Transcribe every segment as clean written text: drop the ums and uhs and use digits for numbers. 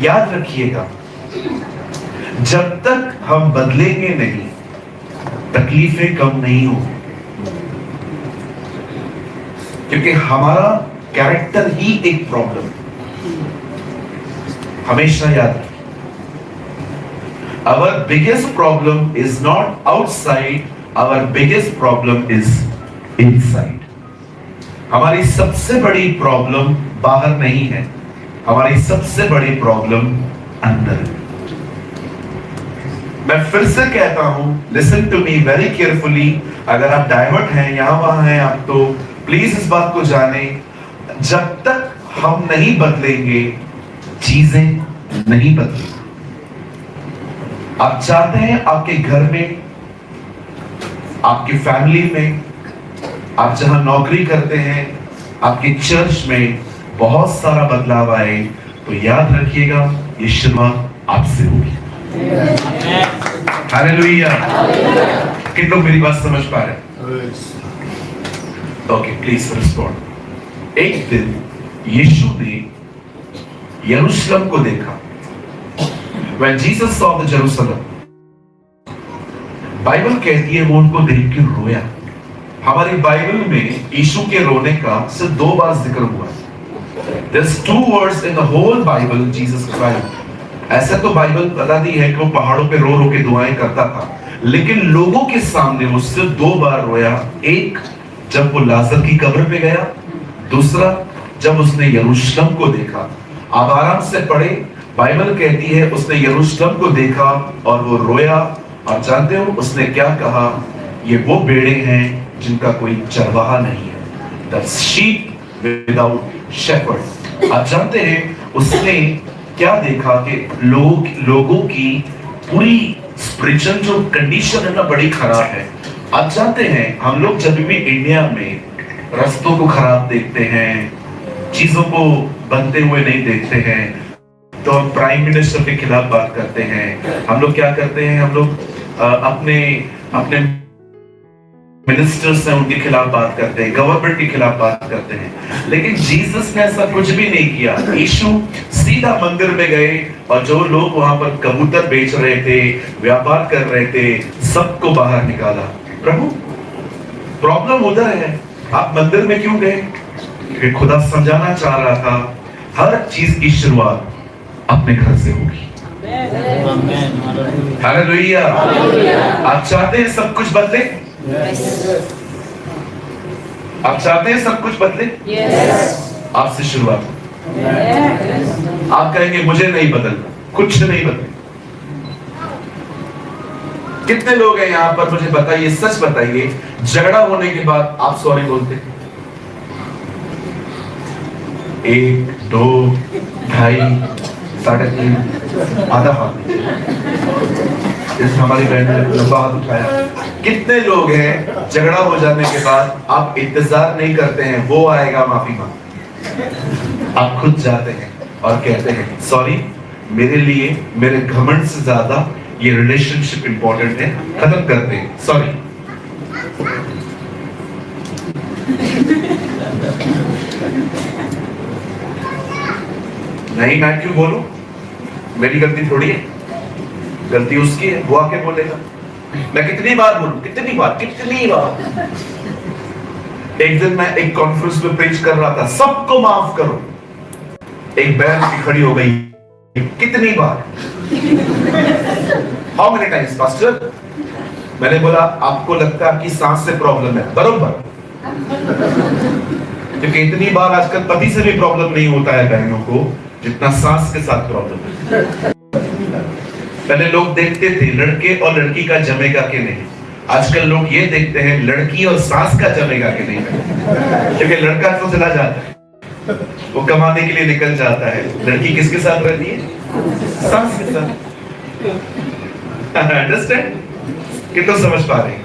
याद रखिएगा, जब तक हम बदलेंगे नहीं, तकलीफें कम नहीं होंगी, क्योंकि हमारा कैरेक्टर ही एक प्रॉब्लम है। हमेशा याद रखिए, our biggest problem is not outside, our biggest problem is inside. हमारी सबसे बड़ी प्रॉब्लम बाहर नहीं है, हमारी सबसे बड़ी प्रॉब्लम अंदर है। मैं फिर से कहता हूं, listen to me very carefully. अगर आप डाइवर्ट हैं, यहां वहां हैं आप, तो प्लीज इस बात को जाने, जब तक हम नहीं बदलेंगे चीजें नहीं बदलेंगी। आप चाहते हैं आपके घर में, आपकी फैमिली में, आप जहां नौकरी करते हैं, आपके चर्च में बहुत सारा बदलाव आए, तो याद रखिएगा ये शुरुआत आपसे होगी। हालेलुया। कितने लोग मेरी बात समझ पा रहे हैं? Okay, please respond. एक दिन यीशु ने यरूशलेम को देखा। When Jesus saw the Jerusalem, Bible कहती है वो उनको देख के रोया। हमारी बाइबल में यीशु के रोने का सिर्फ 2 बार जिक्र हुआ है। There's 2 words in the whole Bible Jesus cried. ऐसा तो बाइबल बताती है कि वो पहाड़ों पे रो रो के दुआएं करता था, लेकिन लोगों के सामने वो सिर्फ 2 बार रोया। एक, जब वो लाजर की कब्र पे गया, दूसरा जब उसने यरूशलेम को देखा। आप आराम से पढ़े, बाइबल कहती है उसने यरूशलेम को देखा और वो रोया। और जानते हो उसने क्या कहा? ये वो भेड़ें हैं जिनका कोई चरवाहा नहीं है, The sheep without shepherd। आप जानते हैं उसने क्या देखा कि लोगों की पूरी स्पिरिचुअल जो कंडीशन है ना, बड़ी खराब है। आप जानते हैं हम लोग जब भी इंडिया में रास्तों को खराब देखते हैं, चीजों को बनते हुए नहीं देखते हैं, तो हम प्राइम मिनिस्टर के खिलाफ बात करते हैं। हम लोग क्या करते हैं? हम लोग अपने मिनिस्टर्स हैं उनके खिलाफ बात करते हैं, गवर्नमेंट के खिलाफ बात करते हैं। लेकिन जीसस ने ऐसा कुछ भी नहीं किया। यीशु सीधा मंदिर में गए और जो लोग वहां पर कबूतर बेच रहे थे, व्यापार कर रहे थे, सबको बाहर निकाला। प्रभु, प्रॉब्लम उधर है, आप मंदिर में क्यों गए? क्योंकि खुदा समझाना चाह रहा था हर चीज की शुरुआत अपने घर से होगी। हालेलुया। आप चाहते हैं सब कुछ बदले? आप चाहते हैं सब कुछ बदले? आपसे शुरुआत हो। आप कहेंगे मुझे नहीं बदलना, कुछ नहीं बदले। कितने लोग हैं यहां पर? मुझे बताइए, सच बताइए, झगड़ा होने के बाद आप सॉरी बोलते? 1, 2, 2.5, 3.5, आधा हाथ। जैसे हमारी बहन ने लंबा हाथ उठाया। कितने लोग हैं झगड़ा हो जाने के बाद आप इंतजार नहीं करते हैं वो आएगा माफी मांग, आप खुद जाते हैं और कहते हैं सॉरी, मेरे लिए मेरे घमंड से ज्यादा ये रिलेशनशिप इंपॉर्टेंट है, खत्म करते हैं, सॉरी। नहीं, मैं क्यों बोलूं? मेरी गलती थोड़ी है, गलती उसकी है, वो आके बोलेगा। मैं कितनी बार बोलूं? कितनी बार? एक दिन मैं एक कॉन्फ्रेंस में प्रीच कर रहा था, सबको माफ करो। एक बहन खड़ी हो गई, कितनी बार? How many times pastor? मैंने बोला आपको लगता है आपकी सांस से प्रॉब्लम है, बरोबर। क्योंकि इतनी बार आजकल पति से भी प्रॉब्लम नहीं होता है बहनों को जितना सांस के साथ प्रॉब्लम है। पहले लोग देखते थे लड़के और लड़की का जमेगा कि नहीं, आजकल लोग ये देखते हैं लड़की और सास का जमेगा कि नहीं। क्योंकि लड़का तो चला जाता है, वो कमाने के लिए निकल जाता है, लड़की किसके साथ रहती है? सास के साथ। अंडरस्टैंड? कितना समझ पा रहे हैं?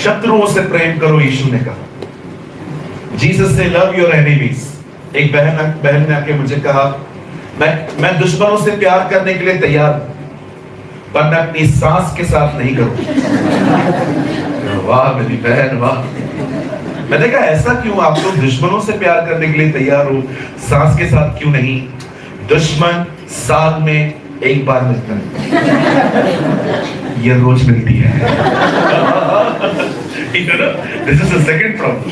शत्रुओं से प्रेम करो, यीशु ने कहा। जीसस से लव योर एनिमीज। एक बहन ने आके मुझे कहा मैं दुश्मनों से प्यार करने के लिए तैयार हूं, पर मैं अपनी सास के साथ नहीं करूं। वाह मेरी बहन, वाह। मैंने कहा ऐसा क्यों? आप लोग दुश्मनों से प्यार करने के लिए तैयार हो, सास के साथ क्यों नहीं? दुश्मन साल में एक बार मिलता है, ये रोज मिलती है। This is the second problem.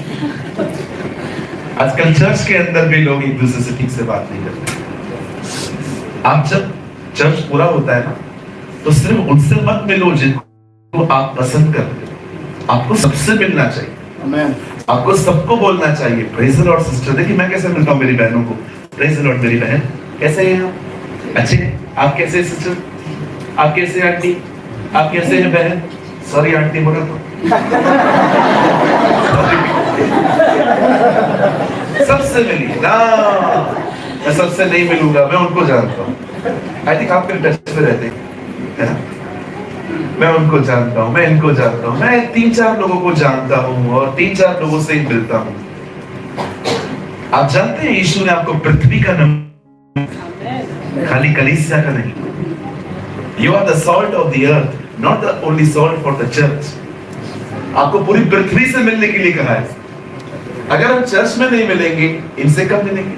आजकल चर्च के अंदर भी लोग एक दूसरे से ठीक से बात नहीं करते। आप जब चर्च पूरा होता है ना, तो सिर्फ उनसे मत मिलो जिनको आप पसंद करते हो। आपको सबसे मिलना चाहिए। आपको सबको बोलना चाहिए प्रेज द लॉर्ड सिस्टर। देखिए मैं कैसे मिलता हूँ मेरी बहनों को। प्रेज द लॉर्ड मेरी बहन, कैसे हैं आप? अच्छे हैं? आप कैसे हैं सिस्टर? आप कैसे हैं आंटी? आप कैसे हैं बहन? सॉरी आंटी बोला तो। सबसे मिलिए ना। मैं सबसे नहीं मिलूंगा, मैं उनको जानता हूँ। आई थिंक आप टच में रहते हैं ना? मैं उनको जानता हूँ, मैं इनको जानता हूँ, मैं 3-4 लोगों को जानता हूँ और 3-4 लोगों से ही मिलता हूँ। आप जानते हैं यीशु ने आपको पृथ्वी का नाम, खाली कलीसिया का नहीं। You are the salt of the earth, not the only salt for the church. आपको पूरी पृथ्वी से मिलने के लिए कहा है। अगर हम चर्च में नहीं मिलेंगे, इनसे कब मिलेंगे?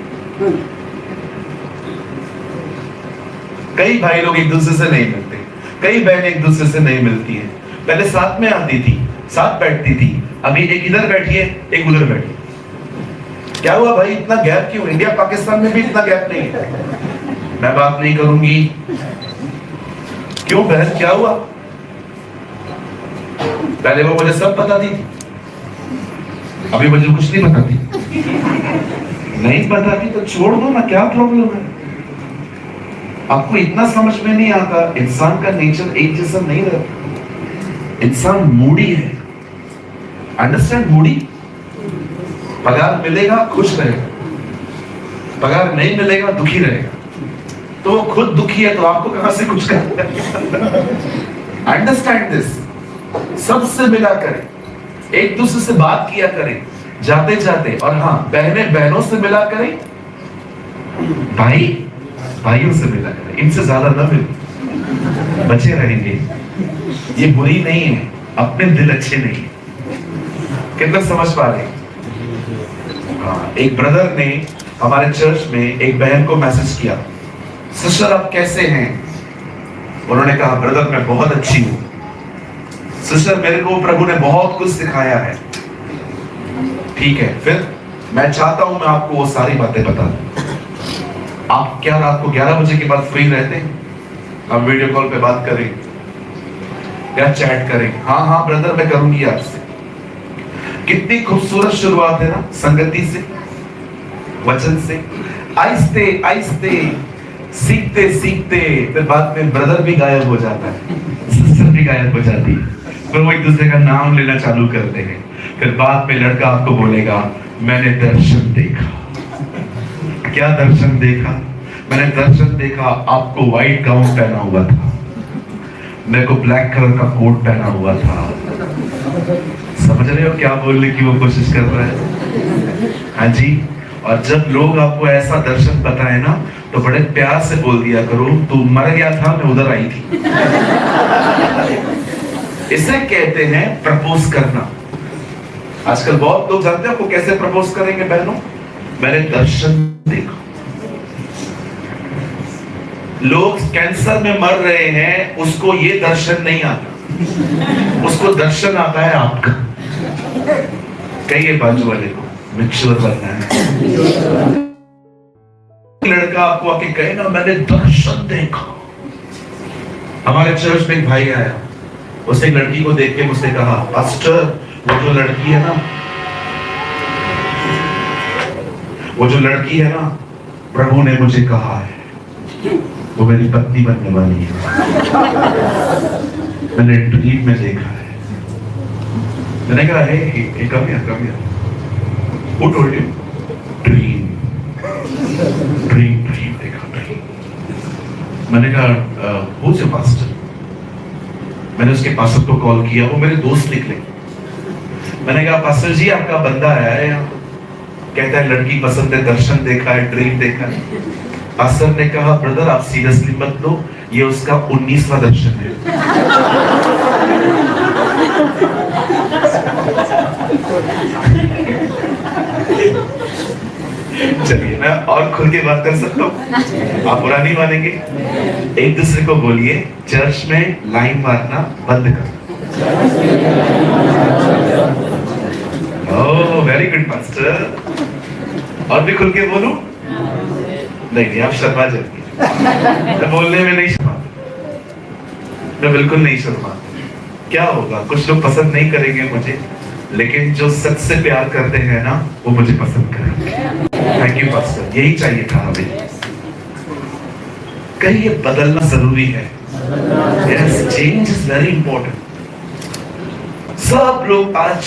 कई भाई लोग एक दूसरे से नहीं मिलते, कई बहनें एक दूसरे से नहीं मिलती हैं। पहले साथ में आती थी, साथ बैठती थी, अभी एक इधर बैठी है, एक उधर बैठी है। क्या हुआ भाई, इतना गैप क्यों? इंडिया पाकिस्तान में भी इतना गैप नहीं है। मैं बात नहीं करूंगी। क्यों बहन, क्या हुआ? पहले वो मुझे सब बताती थी, अभी मुझे कुछ नहीं बताती। नहीं बताती तो छोड़ दो ना, क्या प्रॉब्लम है? आपको इतना समझ में नहीं आता, इंसान का नेचर एक जैसा नहीं रहता। इंसान मूडी है, अंडरस्टैंड? मूडी। पगार मिलेगा खुश रहेगा, पगार नहीं मिलेगा दुखी रहेगा। तो वो खुद दुखी है तो आपको कहां से कुछ करना? Understand this. सबसे मिला करें, एक दूसरे से बात किया करें जाते जाते। और हाँ, बहनें बहनों से मिला करें, भाई भाइयों से मिला करें। इनसे ज्यादा न मिले, बचे रहेंगे। ये बुरी नहीं है, अपने दिल अच्छे नहीं है। कितना समझ पा रहे? हाँ, एक ब्रदर ने हमारे चर्च में एक बहन को मैसेज किया, सिस्टर आप कैसे हैं? उन्होंने कहा ब्रदर मैं बहुत अच्छी हूं सिस्टर, मेरे को प्रभु ने बहुत कुछ सिखाया है। ठीक है, फिर मैं चाहता हूं मैं आपको वो सारी बातें बता दूं। आप क्या रात को 11 बजे के बाद फ्री रहते हैं? हम वीडियो कॉल पे बात करें या चैट करें? हाँ हाँ ब्रदर मैं करूंगी आपसे। कितनी खूबसूरत शुरुआत है ना, संगति से, वचन से, आहिस्ते आहिस्ते, सीखते सीखते। फिर बाद में ब्रदर भी गायब हो जाता है, सिस्टर भी गायब हो जाती है, फिर वो एक दूसरे का नाम लेना चालू करते हैं। फिर बाद में लड़का आपको बोलेगा मैंने दर्शन देखा। क्या दर्शन देखा? मैंने दर्शन देखा, आपको व्हाइट गाउन पहना हुआ था, मेरे को ब्लैक कलर का कोट पहना हुआ था। समझ रहे हो क्या बोलने की वो कोशिश कर रहा है? हाँ जी। और जब लोग आपको ऐसा दर्शन बताए ना, तो बड़े प्यार से बोल दिया करो तू मर गया था, मैं उधर आई थी। इसे कहते हैं प्रपोज करना। आजकल बहुत लोग जानते हैं आपको कैसे प्रपोज करेंगे बहनों? मैंने दर्शन देखा। लोग कैंसर में मर रहे हैं, उसको ये दर्शन नहीं आता, उसको दर्शन आता है आपका। कहिए बाजू वाले को मैच्योर बनना है। लड़का आपको आके कहे ना मैंने दर्शन देखा। हमारे चर्च में एक भाई आया, उसने लड़की को देख के मुझसे कहा पास्टर वो जो लड़की है ना, वो जो लड़की है ना, प्रभु ने मुझे कहा है वो मेरी पत्नी बनने वाली है। मैंने ड्रीम में देखा है। मैंने कहा hey come here Who told you? Dream देखा ड्रीम। मैंने कहा who's your pastor? मैंने उसके पास्टर को कॉल किया, वो मेरे दोस्त निकले। मैंने कहा पास्टर जी आपका बंदा आया है यहाँ, कहता है लड़की पसंद है, दर्शन देखा है, ड्रीम देखा है। पास्टर ने कहा ब्रदर आप सीरियसली मत लो, ये उसका 19वां दर्शन है। और खुल के बात कर सकते हो, आप बुरा नहीं मानेंगे। एक दूसरे को बोलिए, चर्च में लाइन मारना बंद करो। Oh very good master. और भी खुल के बोलूं? नहीं, आप शर्मा जाएंगे। मैं बोलने में नहीं शर्मा, मैं बिल्कुल नहीं शर्मा। क्या होगा, कुछ लोग पसंद नहीं करेंगे मुझे, लेकिन जो सच से प्यार करते हैं ना, वो मुझे पसंद करेंगे। थैंक यू पास्टर, यही चाहिए था हमें। कहीं ये बदलना जरूरी है। Yes, change is very important. सब लोग आज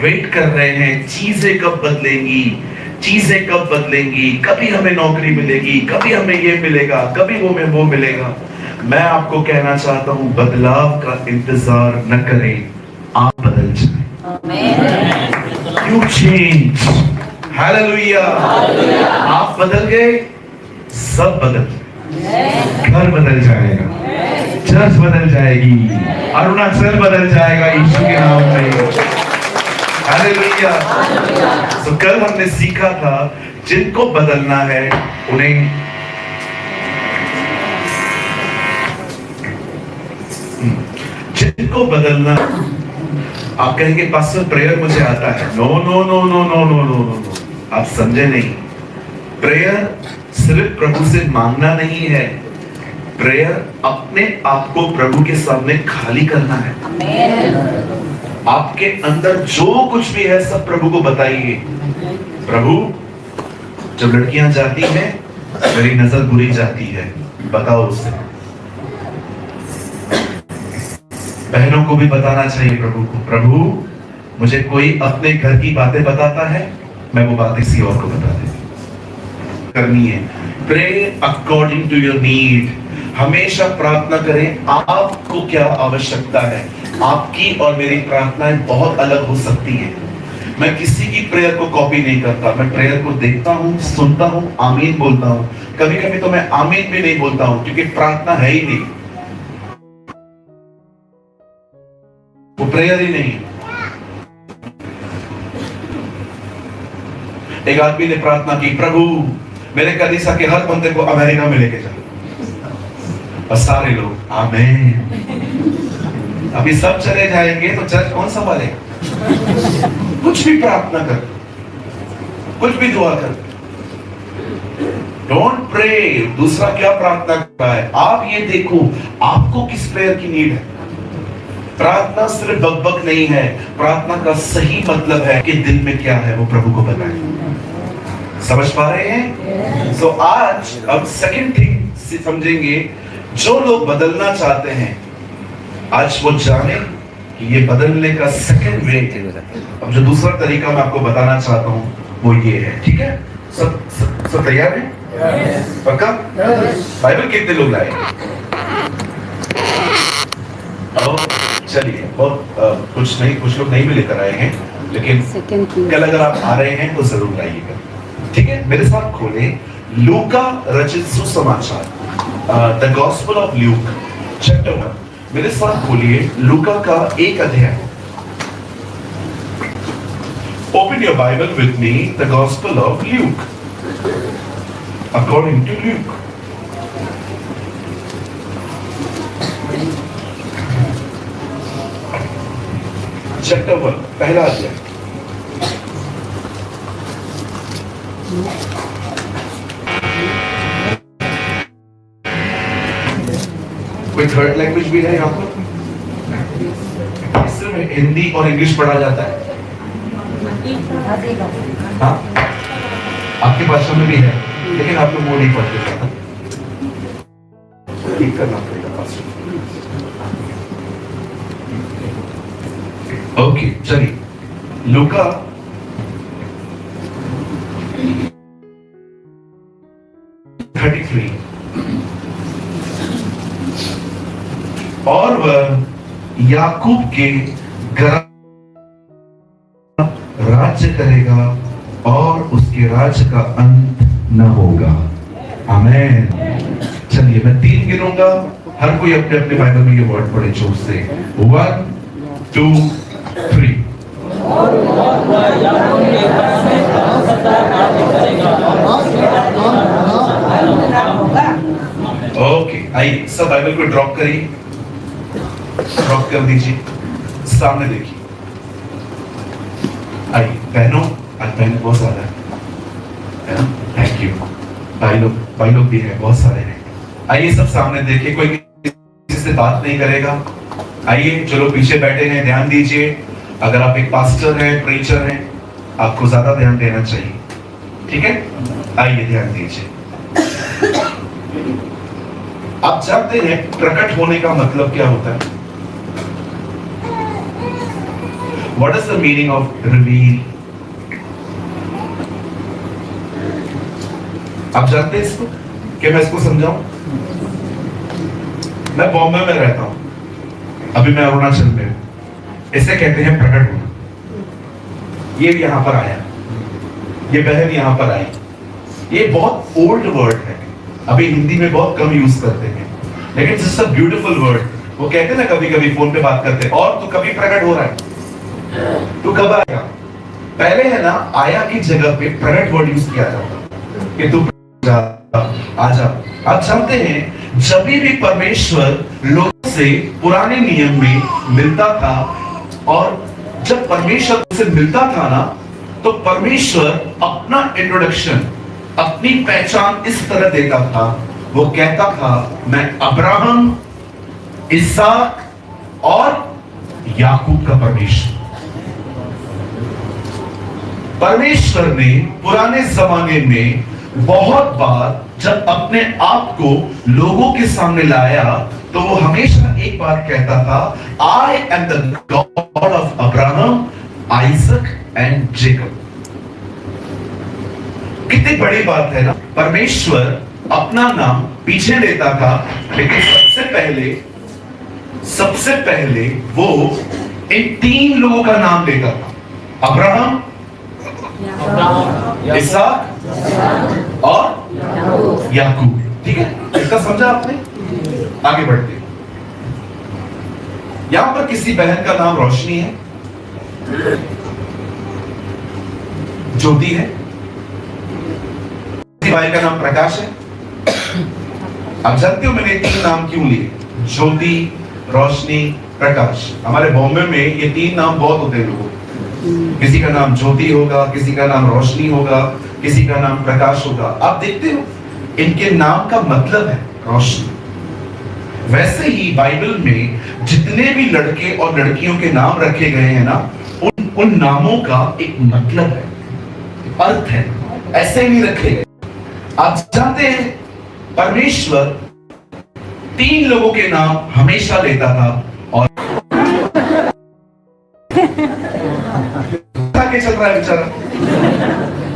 वेट कर रहे हैं, चीजें कब बदलेंगी, चीजें कब बदलेंगी, कभी हमें नौकरी मिलेगी, कभी हमें ये मिलेगा, कभी वो मिलेगा। मैं आपको कहना चाहता हूं, बदलाव का इंतजार न करें, आप बदल जाएं। You change. Hallelujah. आप बदल गए, सब बदल जाए। घर बदल जाएगा, चर्च बदल जाएगी, अरुणाचल बदल जाएगा यीशु के नाम में। हालेलुया। तो कल हमने सीखा था, जिनको बदलना है उन्हें जिनको बदलना, आप कहेंगे पास्टर प्रेयर मुझे आता है। No no no no no no no no, आप समझे नहीं। प्रेयर सिर्फ प्रभु से मांगना नहीं है, प्रेयर अपने आप को प्रभु के सामने खाली करना है। आपके अंदर जो कुछ भी है सब प्रभु को बताइए। प्रभु, जब लड़कियां जाती हैं मेरी नजर बुरी जाती है, बताओ उससे। बहनों को भी बताना चाहिए प्रभु को, प्रभु मुझे कोई अपने घर की बातें बताता है, मैं वो बातें किसी और को बता दे करनी है। Pray according to your need. हमेशा प्रार्थना करें, आपको क्या आवश्यकता है। आपकी और मेरी प्रार्थनाएं बहुत अलग हो सकती है। मैं किसी की प्रेयर को कॉपी नहीं करता, मैं प्रेयर को देखता हूं, सुनता हूं, आमीन बोलता हूं। कभी कभी तो मैं आमीन भी नहीं बोलता हूं, क्योंकि प्रार्थना है ही नहीं, वो प्रेयर ही नहीं। एक आदमी ने प्रार्थना की, प्रभु मेरे कलीसिया के हर बंदे को अमेरिका में लेके जाओ। और सारे लोग आमीन। अभी सब चले जाएंगे तो चर्च कौन संभालेगा? कुछ भी प्रार्थना कर, कुछ भी दुआ कर, डोंट प्रे दूसरा क्या प्रार्थना कर रहा है। आप ये देखो आपको किस प्रेयर की नीड है। प्रार्थना सिर्फ बकबक नहीं है, प्रार्थना का सही मतलब है कि दिल में क्या है वो प्रभु को बताएं। समझ पा रहे हैं? सो आज अब सेकंड थिंग समझेंगे, जो लोग बदलना चाहते हैं आज वो जाने कि ये बदलने का सेकंड वे। अब जो दूसरा तरीका मैं आपको बताना चाहता हूं वो ये है, ठीक है? सब तैयार हैं? पक्का? बाइबल कितने लोग लाए? चलिए, बहुत कुछ नहीं, कुछ लोग नहीं भी लेकर आए हैं, लेकिन कल अगर आप आ रहे हैं तो जरूर लाइएगा, ठीक है? मेरे साथ खोले लूका रचित सुसमाचार, the gospel of Luke chapter 1। मेरे साथ खोलिए लूका का 1 अध्याय। Open your Bible with me, the gospel of Luke according to Luke. Chapter 1 पहला अध्याय। कोई थर्ड लैंग्वेज भी है यहाँ पर? सिर्फ हिंदी और इंग्लिश पढ़ा जाता है? हाँ, आपके भाषा में भी है, लेकिन आप लोग वो नहीं पढ़ते ज़्यादा। ठीक करना पड़ेगा भाषा। ओके, चलिए लूका और वह याकूब के घर राज्य करेगा और उसके राज्य का अंत न होगा। आमीन। चलिए मैं 3 गिनूंगा, हर कोई अपने अपने बाइबल में ये वर्ड पढ़े जोर से। 1 2 3। सब बाइबल को ड्रॉप करिए, ड्रॉप कर दीजिए, सामने देखिए। आइए बहनों, आज बहन बहुत सारा है ना, थैंक यू। भाई लोग भी है, बहुत सारे हैं। आइए सब सामने देखिए, कोई किसी से बात नहीं करेगा। आइए, जो लोग पीछे बैठे हैं ध्यान दीजिए। अगर आप एक पास्टर हैं, प्रीचर हैं, आपको ज्यादा ध्यान देना चाहिए, ठीक है? आइए ध्यान दीजिए। आप जानते हैं प्रकट होने का मतलब क्या होता है? What is the meaning of reveal? आप जानते हैं इसको? क्या मैं इसको समझाऊं? मैं बॉम्बे में रहता हूं, अभी मैं अरुणाचल में हूं। इसे कहते हैं प्रकट होना। ये यहां पर आया, ये बहन यहां पर आई। ये बहुत ओल्ड वर्ड है, अभी हिंदी में बहुत कम यूज करते हैं, लेकिन इट्स अ ब्यूटीफुल वर्ड। वो कहते हैं ना, कभी कभी फोन पे बात करते हैं, और तू कभी प्रकट हो रहा है, तू कब आएगा? पहले है ना, आया की जगह पे प्रकट वर्ड यूज किया जाता कि तू आ जा। आप जानते हैं जब भी परमेश्वर लोगों से पुराने नियम में मिलता था, और जब परमेश्वर से मिलता था ना, तो परमेश्वर अपना इंट्रोडक्शन, अपनी पहचान इस तरह देता था। वो कहता था, मैं अब्राहम, इसहाक और याकूब का परमेश्वर। परमेश्वर ने पुराने जमाने में बहुत बार जब अपने आप को लोगों के सामने लाया, तो वो हमेशा एक बात कहता था, I am the God of Abraham, Isaac and Jacob. कितनी बड़ी बात है ना, परमेश्वर अपना नाम पीछे लेता था, लेकिन सबसे पहले वो इन तीन लोगों का नाम लेता था, अब्राहम, इसहाक और याकूब। ठीक है, इसका समझा आपने? आगे बढ़ते। यहां पर किसी बहन का नाम रोशनी है, ज्योति है, किसी भाई का नाम प्रकाश है। आप जानते हो मैंने तीन नाम क्यों लिए? ज्योति, रोशनी, प्रकाश। हमारे बॉम्बे में ये तीन नाम बहुत होते हैं लोगों को। किसी का नाम ज्योति होगा, किसी का नाम रोशनी होगा, किसी का नाम प्रकाश होगा। आप देखते हो इनके नाम का मतलब है रोशनी। वैसे ही बाइबल में जितने भी लड़के और लड़कियों के नाम रखे गए हैं ना, उन नामों का एक मतलब है, अर्थ है, ऐसे ही नहीं रखे गए। आप जानते हैं परमेश्वर तीन लोगों के नाम हमेशा लेता था, और के चल रहा है बेचारा।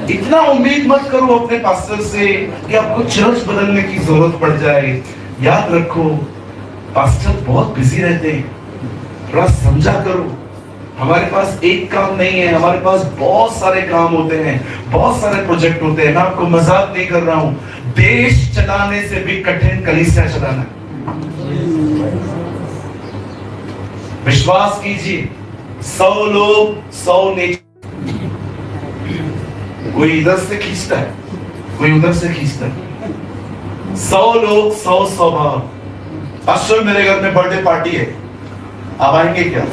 इतना उम्मीद मत करो अपने पास्टर से कि आपको चर्च बदलने की जरूरत पड़ जाए। याद रखो, पास्टर बहुत बिजी रहते हैं, थोड़ा समझा करो। हमारे पास एक काम नहीं है, हमारे पास बहुत सारे काम होते हैं, बहुत सारे प्रोजेक्ट होते हैं। मैं आपको मजाक नहीं कर रहा हूं, देश चलाने से भी कठिन कलीसिया चलाना है। विश्वास कीजिए, 100 लोग 100 नेचर, कोई इधर से खींचता है, कोई उधर से खींचता है। 100 लोग 100 स्वभाव। पास्टर मेरे घर में बर्थडे पार्टी है, आप आएंगे क्या?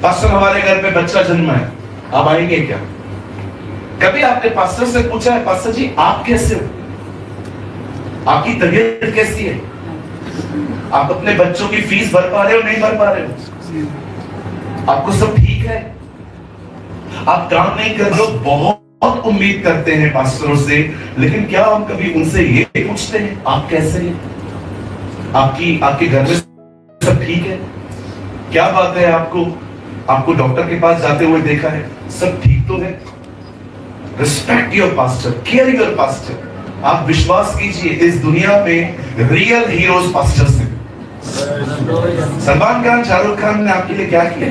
पास्टर हमारे घर में बच्चा जन्मा है, आप आएंगे क्या? कभी आपने पास्टर से पूछा है, पास्टर जी आप कैसे हो, आपकी तबीयत कैसी है, आप अपने बच्चों की फीस भर पा रहे हो, नहीं भर पा रहे हो, आपको सब ठीक है, आप काम नहीं कर रहे हो? बहुत उम्मीद करते हैं पास्टरों से, लेकिन क्या हम कभी उनसे ये पूछते हैं आप कैसे हैं, आपके घर में सब ठीक है, क्या बात है, आपको डॉक्टर के पास जाते हुए देखा है, सब ठीक तो है? Respect your pastor, care your pastor. आप विश्वास कीजिए, इस दुनिया में रियल हीरोज पास्टर्स हैं। सलमान खान, शाहरुख खान ने आपके लिए क्या किया?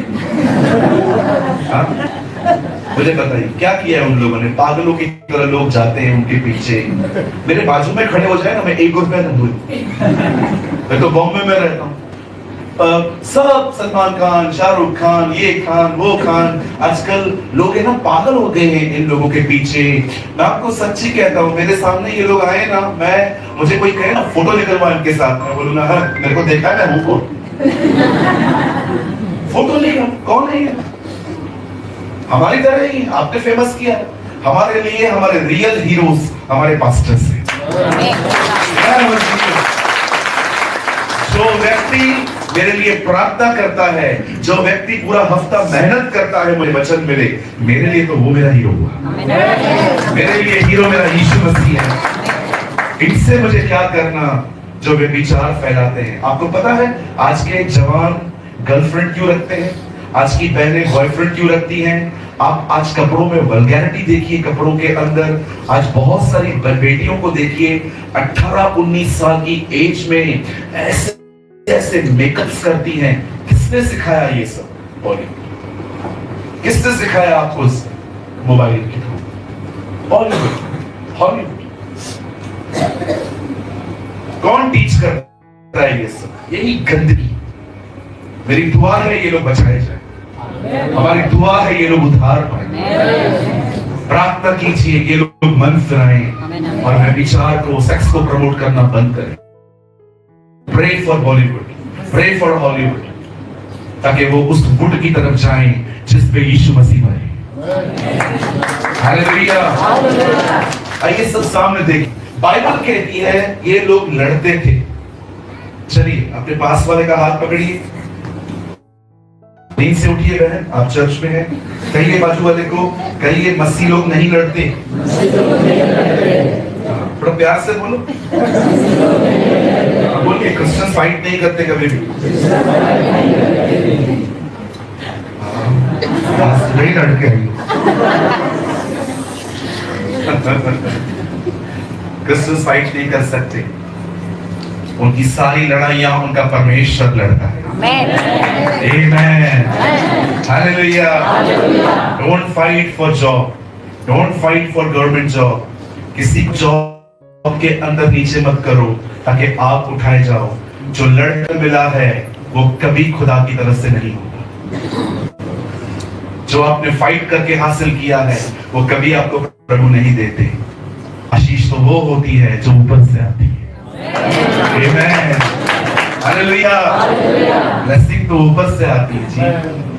मुझे बताइए क्या किया है उन लोगों ने? पागलों की तरह लोग जाते हैं उनके पीछे। मेरे बाजू में खड़े हो जाए ना, मैं 1 रुपया न दूं। मैं तो बॉम्बे में रहता हूँ, सब सलमान खान, शाहरुख खान, ये खान, वो खान, आजकल लोग है ना पागल हो गए हैं इन लोगों के पीछे। मैं आपको सच्ची कहता हूँ, मेरे सामने ये लोग आए ना, मुझे कोई कहे ना फोटो निकलवा इनके साथ, मैं बोलूंगा हाँ मेरे को देखा है, मैं हूँ कौन? फोटो लेगा, कौन है ये? हमारी तरह ही आपने फेमस किया। हमारे लिए हमारे रियल हीरोज हमारे पास्टर्स हैं। जो व्यक्ति मेरे लिए प्रार्थना करता है, जो व्यक्ति पूरा हफ्ता मेहनत करता है मुझे वचन मिले, मेरे लिए तो वो मेरा हीरो हुआ। मेरे लिए हीरो मेरा यीशु मसीह है। इनसे मुझे क्या करना जो वे विचार फैलाते हैं। आपको पता है आज के जवान गर्लफ्रेंड क्यों रखते हैं, आज की बहनें बॉयफ्रेंड क्यों रखती हैं? आप आज कपड़ों में वल्गैरिटी देखिए, कपड़ों के अंदर आज बहुत सारी बेटियों को देखिए 18-19 साल की एज में ऐसे ऐसे मेकअप्स करती हैं। किसने सिखाया ये सब? बॉलीवुड। किसने सिखाया आपको? मोबाइल के थ्रू, बॉलीवुड, हॉलीवुड। कौन टीच करता है ये सब? यही गंदगी। मेरी दुआ है ये लोग बचाए जाए, हमारी दुआ है ये लोग उद्धार पाए। प्रार्थना कीजिए ये लोग मन फिराएं और मैं विचार को, सेक्स को प्रमोट करना बंद करें। Pray for Bollywood, pray for Hollywood, ताकि वो उस वुड की तरफ जाएं जिस पे यीशु मसीह मरे। हालेलुया। आइए सब सामने देखिए, बाइबल कहती है ये लोग लड़ते थे। चलिए अपने पास वाले का हाथ पकड़िए, नींद से उठिए बहन, आप चर्च में हैं। कहिए बाजू वाले को, कहिए मसीह लोग नहीं लड़ते। थोड़ा प्यार से बोलो, बोलिए क्रिश्चियन फाइट नहीं करते कभी भी। नहीं लड़के क्रिश्चियन फाइट नहीं कर सकते, उनकी सारी लड़ाइयां उनका परमेश्वर लड़ता है। Amen. Hallelujah. Don't fight for job. Don't fight for government job. किसी जॉब के अंदर नीचे मत करो ताकि आप उठाए जाओ। जो लड़कर मिला है वो कभी खुदा की तरफ से नहीं होगा। जो आपने फाइट करके हासिल किया है वो कभी आपको प्रभु नहीं देते। आशीष तो वो होती है जो ऊपर से आती है। Amen. हालेलुया। ब्लेसिंग तो ऊपर से आती है जी,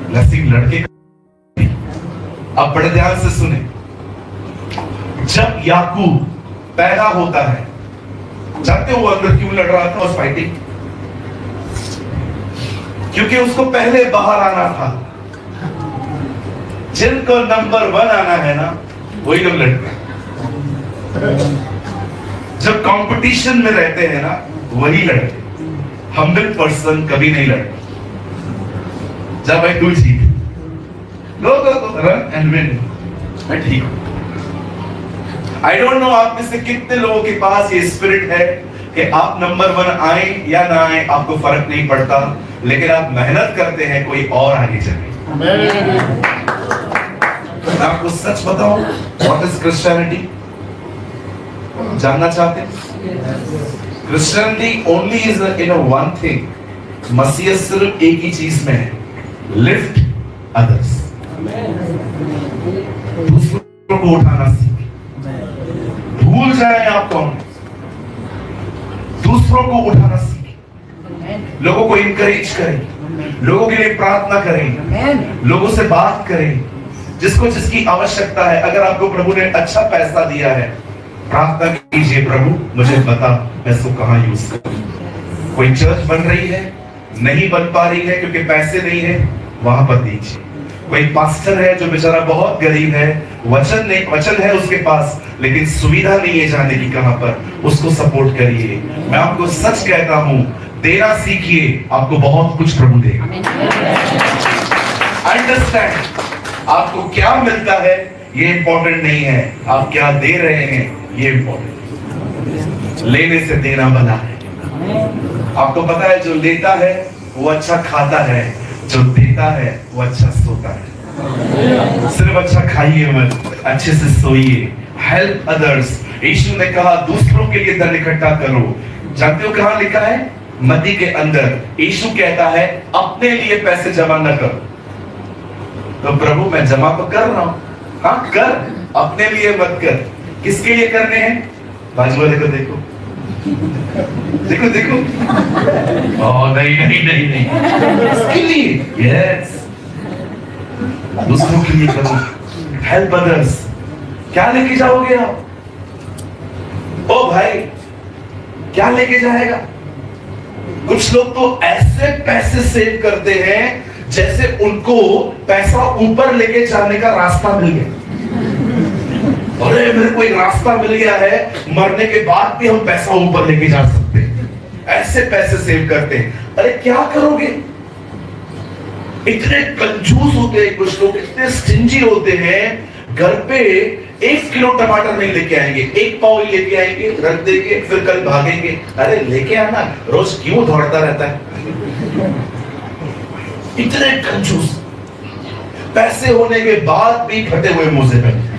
ब्लेसिंग लड़के का। अब बड़े ध्यान से सुने, जब याकूब पैदा होता है, जानते हो वो अंदर क्यों लड़ रहा था उस फाइटिंग? क्योंकि उसको पहले बाहर आना था। जिनको नंबर 1 आना है ना, वही लोग लड़ते हैं। जब कंपटीशन में रहते हैं ना, वही लड़ते। हम्बल पर्सन कभी नहीं लड़ता। जब भाई तू जीत, गो रन एंड विन, मैं ठीक हूं। आई डोंट नो आप में से कितने लोगों के पास ये स्पिरिट है कि आप नंबर 1 आए या ना आए आपको फर्क नहीं पड़ता, लेकिन आप मेहनत करते हैं कोई और आगे चले। मैं आपको सच बताऊं, व्हाट इज क्रिश्चियनिटी? जानना चाहते हैं? Christianity only is in a one thing. मसीह सिर्फ एक ही चीज में है, lift others. दूसरों को उठाना सीखें। भूल जाए आप कौन, दूसरों को उठाना सीखें। लोगों को इंकरेज करें, लोगों के लिए प्रार्थना करें, लोगों से बात करें, जिसको जिसकी आवश्यकता है। अगर आपको प्रभु ने अच्छा पैसा दिया है, प्रार्थना कीजिए, प्रभु मुझे बता मैं इसको कहां यूज करूं। कोई चर्च बन रही है, नहीं बन पा रही है क्योंकि पैसे नहीं है, वहां पर दीजिए। कोई पास्टर है जो बेचारा बहुत गरीब है, वचन है उसके पास लेकिन सुविधा नहीं है जाने की कहां पर, उसको सपोर्ट करिए। मैं आपको सच कहता हूं, देना सीखिए, आपको बहुत कुछ प्रभु देगा। अंडरस्टैंड, आपको क्या मिलता है ये इंपॉर्टेंट नहीं है, आप क्या दे रहे हैं ये इंपॉर्टेंट। लेने से देना बना है। आपको पता है जो लेता है वो अच्छा खाता है, जो देता है वो अच्छा सोता है। सिर्फ अच्छा खाइए मत, अच्छे से सोइए। Help others. यीशु ने कहा दूसरों के लिए धन इकट्ठा करो। जानते हो कहां लिखा है? मत्ती के अंदर यीशु कहता है अपने लिए पैसे जमा न कर। तो प्रभु मैं जमा तो कर रहा हूं, हाँ कर, अपने लिए मत कर। किसके लिए करने हैं? बाजू वाले को देखो, देखो देखो। ओ नहीं नहीं नहीं नहीं, किसके लिए? यस, दूसरों के लिए करो, हेल्प अदर्स। क्या लेके जाओगे आप? ओ भाई क्या लेके जाएगा? कुछ लोग तो ऐसे पैसे सेव करते हैं जैसे उनको पैसा ऊपर लेके जाने का रास्ता मिल गया। अरे मेरे को एक रास्ता मिल गया है, मरने के बाद भी हम पैसा ऊपर लेके जा सकते हैं। ऐसे पैसे सेव करते हैं। अरे क्या करोगे? इतने कंजूस होते हैं कुछ लोग, इतने स्टिंजी होते हैं, घर पे 1 किलो टमाटर नहीं लेके आएंगे, 1 पाव ही लेके आएंगे, रख देंगे, फिर कल भागेंगे। अरे लेके आना, रोज क्यों दौड़ता रहता है? इतने कंजूस, पैसे होने के बाद भी फटे हुए मुंह से बैठे।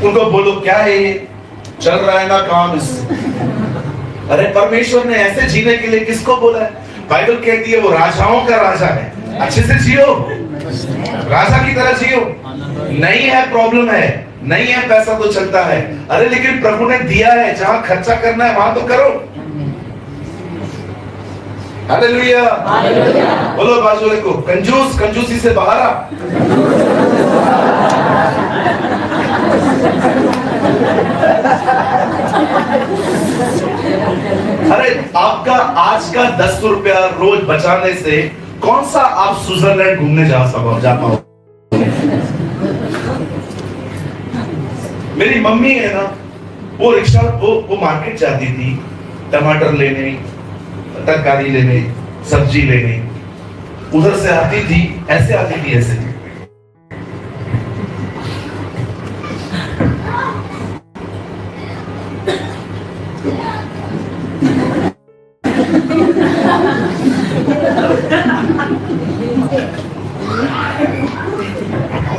उनको बोलो क्या है ये, चल रहा है ना काम इससे। अरे परमेश्वर ने ऐसे जीने के लिए किसको बोला है? बाइबल कहती है वो राजाओं का राजा है। अच्छे से जियो, राजा की तरह जियो। नहीं है प्रॉब्लम है, नहीं है पैसा तो चलता है। अरे लेकिन प्रभु ने दिया है, जहां खर्चा करना है वहां तो करो। हालेलुया, बोलो बाजू वाले को, कंजूस कंजूसी से बाहर आ। अरे आपका आज का 10 रुपया रोज बचाने से कौन सा आप स्विट्जरलैंड घूमने जा पाओ? मेरी मम्मी है ना, वो रिक्शा वो मार्केट जाती थी, टमाटर लेने, तरकारी लेने, सब्जी लेने। उधर से आती थी, ऐसे आती थी, ऐसे।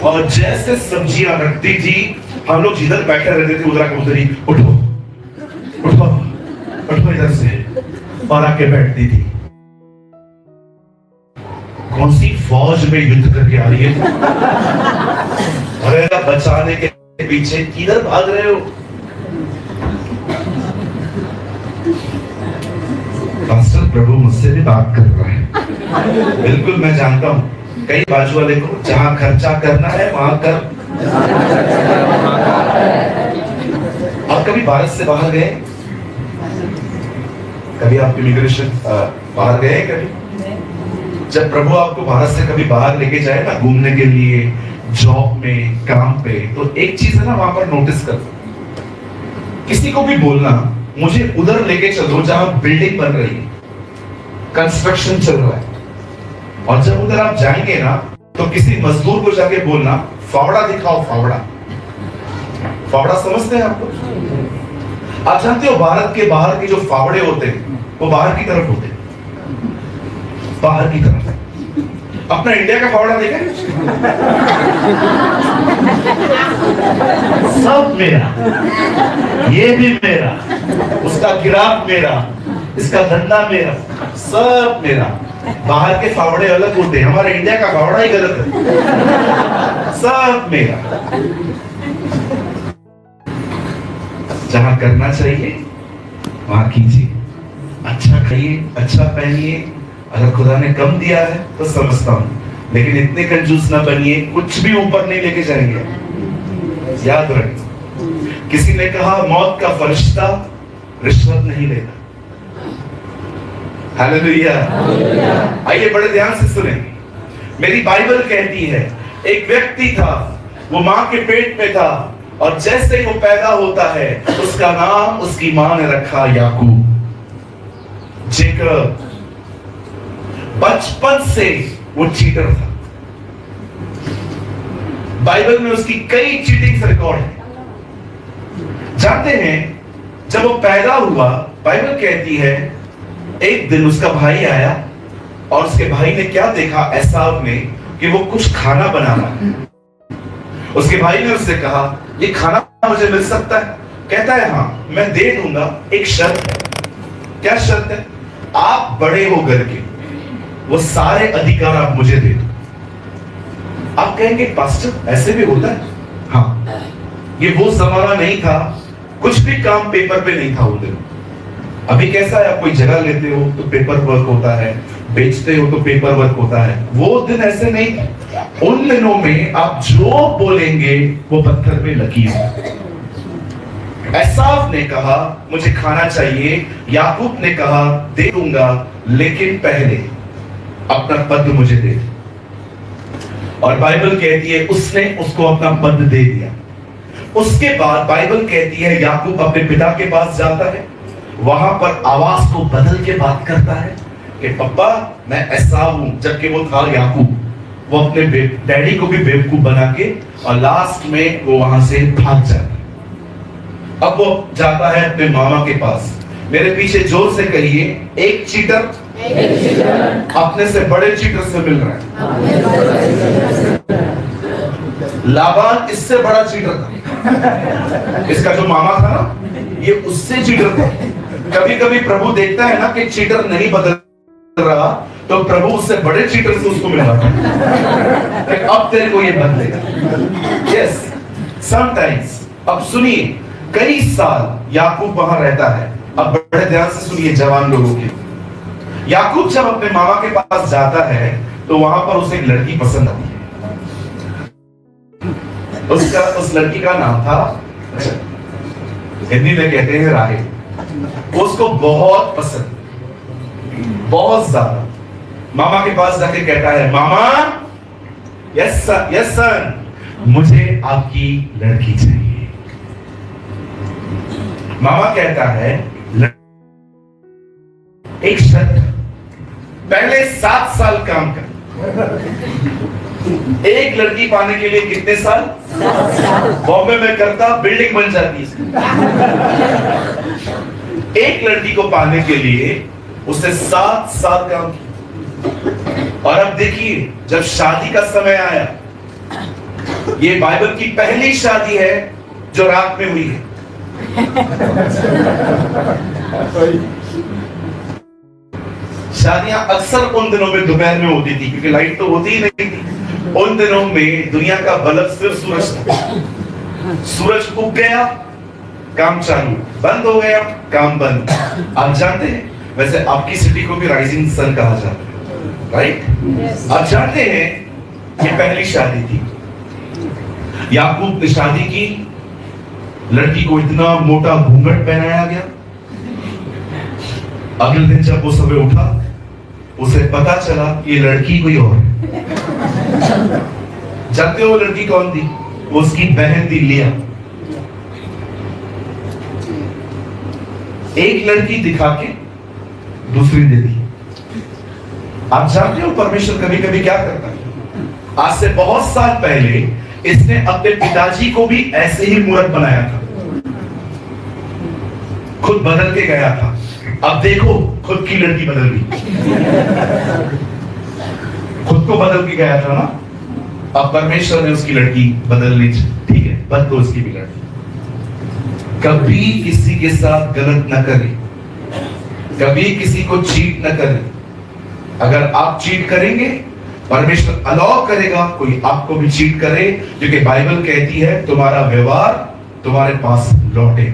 और जैसे सब्जियां रखती थी, हम लोग जिधर बैठे रहते थे उधर उधर ही उठो उठो उठो इधर से, और आके बैठती थी। कौन सी फौज में युद्ध करके आ रही है? अरे बचाने के पीछे किधर भाग रहे हो? पास्टर प्रभु मुझसे भी बात कर रहा है। बिल्कुल मैं जानता हूं। कई बाजू वाले को जहां खर्चा करना है वहां कर। आप कभी भारत से बाहर गए? कभी आप इमिग्रेशन बाहर गए? कभी जब प्रभु आपको भारत से कभी बाहर लेके जाए ना घूमने के लिए, जॉब में, काम पे, तो एक चीज है ना वहां पर नोटिस कर, किसी को भी बोलना मुझे उधर लेके चलो जहां बिल्डिंग बन रही है, कंस्ट्रक्शन चल रहा है। और जब उधर आप जाएंगे ना तो किसी मजदूर को जाके बोलना फावड़ा दिखाओ, फावड़ा। फावड़ा समझते हैं आपको? आप जानते हो भारत के बाहर के जो फावड़े होते हैं वो बाहर की तरफ होते हैं, बाहर की तरफ। अपना इंडिया का फावड़ा देखा? सब मेरा, ये भी मेरा, उसका गिराक मेरा, इसका धंधा मेरा, सब मेरा। बाहर के फावड़े अलग होते हैं, हमारे इंडिया का फावड़ा ही गलत है, सब मेरा। जहां करना चाहिए वहां कीजिए, अच्छा खाइए, अच्छा पहनिए। अगर खुदा ने कम दिया है तो समझता हूं, लेकिन इतने कंजूस ना बनिए, कुछ भी ऊपर नहीं लेके जाएंगे। याद रखें, किसी ने कहा मौत का फरिश्ता रिश्वत नहीं लेता। हालेलुया। आइए बड़े ध्यान से सुने। मेरी बाइबल कहती है एक व्यक्ति था, वो मां के पेट में था, और जैसे ही वो पैदा होता है उसका नाम उसकी मां ने रखा याकूब, जेकब। बचपन से वो चीटर था। बाइबल में उसकी कई चीटिंग्स रिकॉर्ड है। जानते हैं जब वो पैदा हुआ, बाइबल कहती है एक दिन उसका भाई आया, और उसके भाई ने क्या देखा एसाव ने, कि वो कुछ खाना बना रहा है। उसके भाई ने उससे कहा ये खाना मुझे मिल सकता है? कहता है हाँ मैं दे दूंगा, एक शर्त है। क्या शर्त है? आप बड़े हो घर के, वो सारे अधिकार आप मुझे दे दो। आप कहेंगे पास्टर ऐसे भी होता है? हाँ, ये वो जमाना नहीं था, कुछ भी काम पेपर पे नहीं था उन दिनों। अभी कैसा है, आप कोई जगह लेते हो तो पेपर वर्क होता है, बेचते हो तो पेपर वर्क होता है। वो दिन ऐसे नहीं था। उन दिनों में आप जो बोलेंगे वो पत्थर पे लकीर। एसाव ने कहा मुझे खाना चाहिए, याकूब ने कहा दे दूंगा, लेकिन पहले अपना पद मुझे दे। और बाइबल कहती है उसने उसको अपना पद दे दिया। उसके बाद बाइबल कहती है याकूब अपने पिता के पास जाता है, वहां पर आवाज को बदल के बात करता है कि पापा मैं एसाव हूं, जबकि वो था याकूब। वो अपने डैडी को भी बेवकूफ बना के, और लास्ट में वो वहां से भाग जाता है। अब वो जाता है अपने मामा के पास। मेरे पीछे जोर से कहिए, एक चीटर अपने से बड़े चीटर से मिल रहा है। लाबान इससे बड़ा चीटर था। इसका जो मामा था ना, ये उससे चीटर था। कभी कभी प्रभु देखता है ना कि चीटर नहीं बदल रहा, तो प्रभु उससे बड़े चीटर से उसको मिला कि अब तेरे को ये बदलेगा। Yes, sometimes. अब सुनिए, कई साल याकूब वहां रहता है। अब बड़े ध्यान से सुनिए जवान लोगों के। याकूब जब अपने मामा के पास जाता है तो वहां पर उसे एक लड़की पसंद आती है। उस लड़की का नाम था, हिंदी में कहते हैं राहेल। उसको बहुत पसंद, बहुत ज्यादा। मामा के पास जाके कहता है मामा, यस सन, मुझे आपकी लड़की चाहिए। मामा कहता है एक शर्त, पहले 7 साल काम कर। एक लड़की पाने के लिए कितने साल? बॉम्बे में करता बिल्डिंग बन जाती है। एक लड़की को पाने के लिए उसे 7 साल काम किया। और अब देखिए, जब शादी का समय आया, ये बाइबल की पहली शादी है जो रात में हुई है। शादियां अक्सर उन दिनों में दोपहर में होती थी, क्योंकि लाइट तो होती ही नहीं थी। उन दिनों में दुनिया का बल्ब सिर्फ सूरज था। सूरज उग गया, काम चालू, बंद हो गया, काम बंद। आप जानते हैं, वैसे आपकी सिटी को भी राइजिंग सन कहा जाता है, राइट? आप जानते हैं, ये पहली शादी थी। याकूब ने शादी की, लड़की को इतना मोटा घूंघट पहनाया गया। अगले दिन जब वो सुबह उठा, उसे पता चला ये लड़की कोई और है। जानते हो वो लड़की कौन थी? वो उसकी बहन थी लिया। एक लड़की दिखा के दूसरी दे दी। आप जानते हो परमेश्वर कभी कभी क्या करता है? आज से बहुत साल पहले इसने अपने पिताजी को भी ऐसे ही मूर्ख बनाया था, खुद बदल के गया था। अब देखो, खुद की लड़की बदल गई। खुद को बदल के गया था ना, अब परमेश्वर ने उसकी लड़की बदल ली। ठीक है, बदलो उसकी भी लड़की। कभी किसी के साथ गलत न करें, कभी किसी को चीट न करें। अगर आप चीट करेंगे, परमेश्वर अलाउ करेगा कोई आपको भी चीट करे, क्योंकि बाइबल कहती है तुम्हारा व्यवहार तुम्हारे पास लौटे।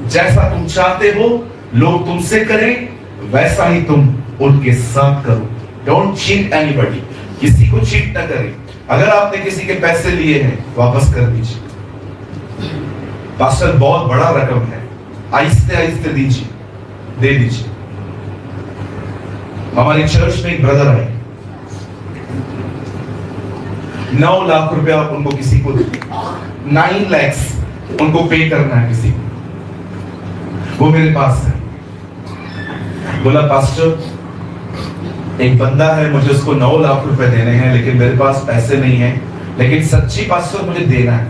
जैसा तुम चाहते हो लोग तुमसे करें, वैसा ही तुम उनके साथ करो। डोंट चीट एनीबॉडी, किसी को चीट न करें। अगर आपने किसी के पैसे लिए हैं, वापस कर दीजिए। पास्टर बहुत बड़ा रकम है, आहिस्ते आहिस्ते दीजिए, दे दीजिए। हमारी चर्च में एक ब्रदर आए, 9 लाख रुपया उनको किसी को 9 lakhs उनको पे करना है किसी को। वो मेरे पास है, बोला पास्टर एक बंदा है, मुझे उसको 9 लाख रुपए देने हैं, लेकिन मेरे पास पैसे नहीं है, लेकिन सच्ची पास्टर मुझे देना है।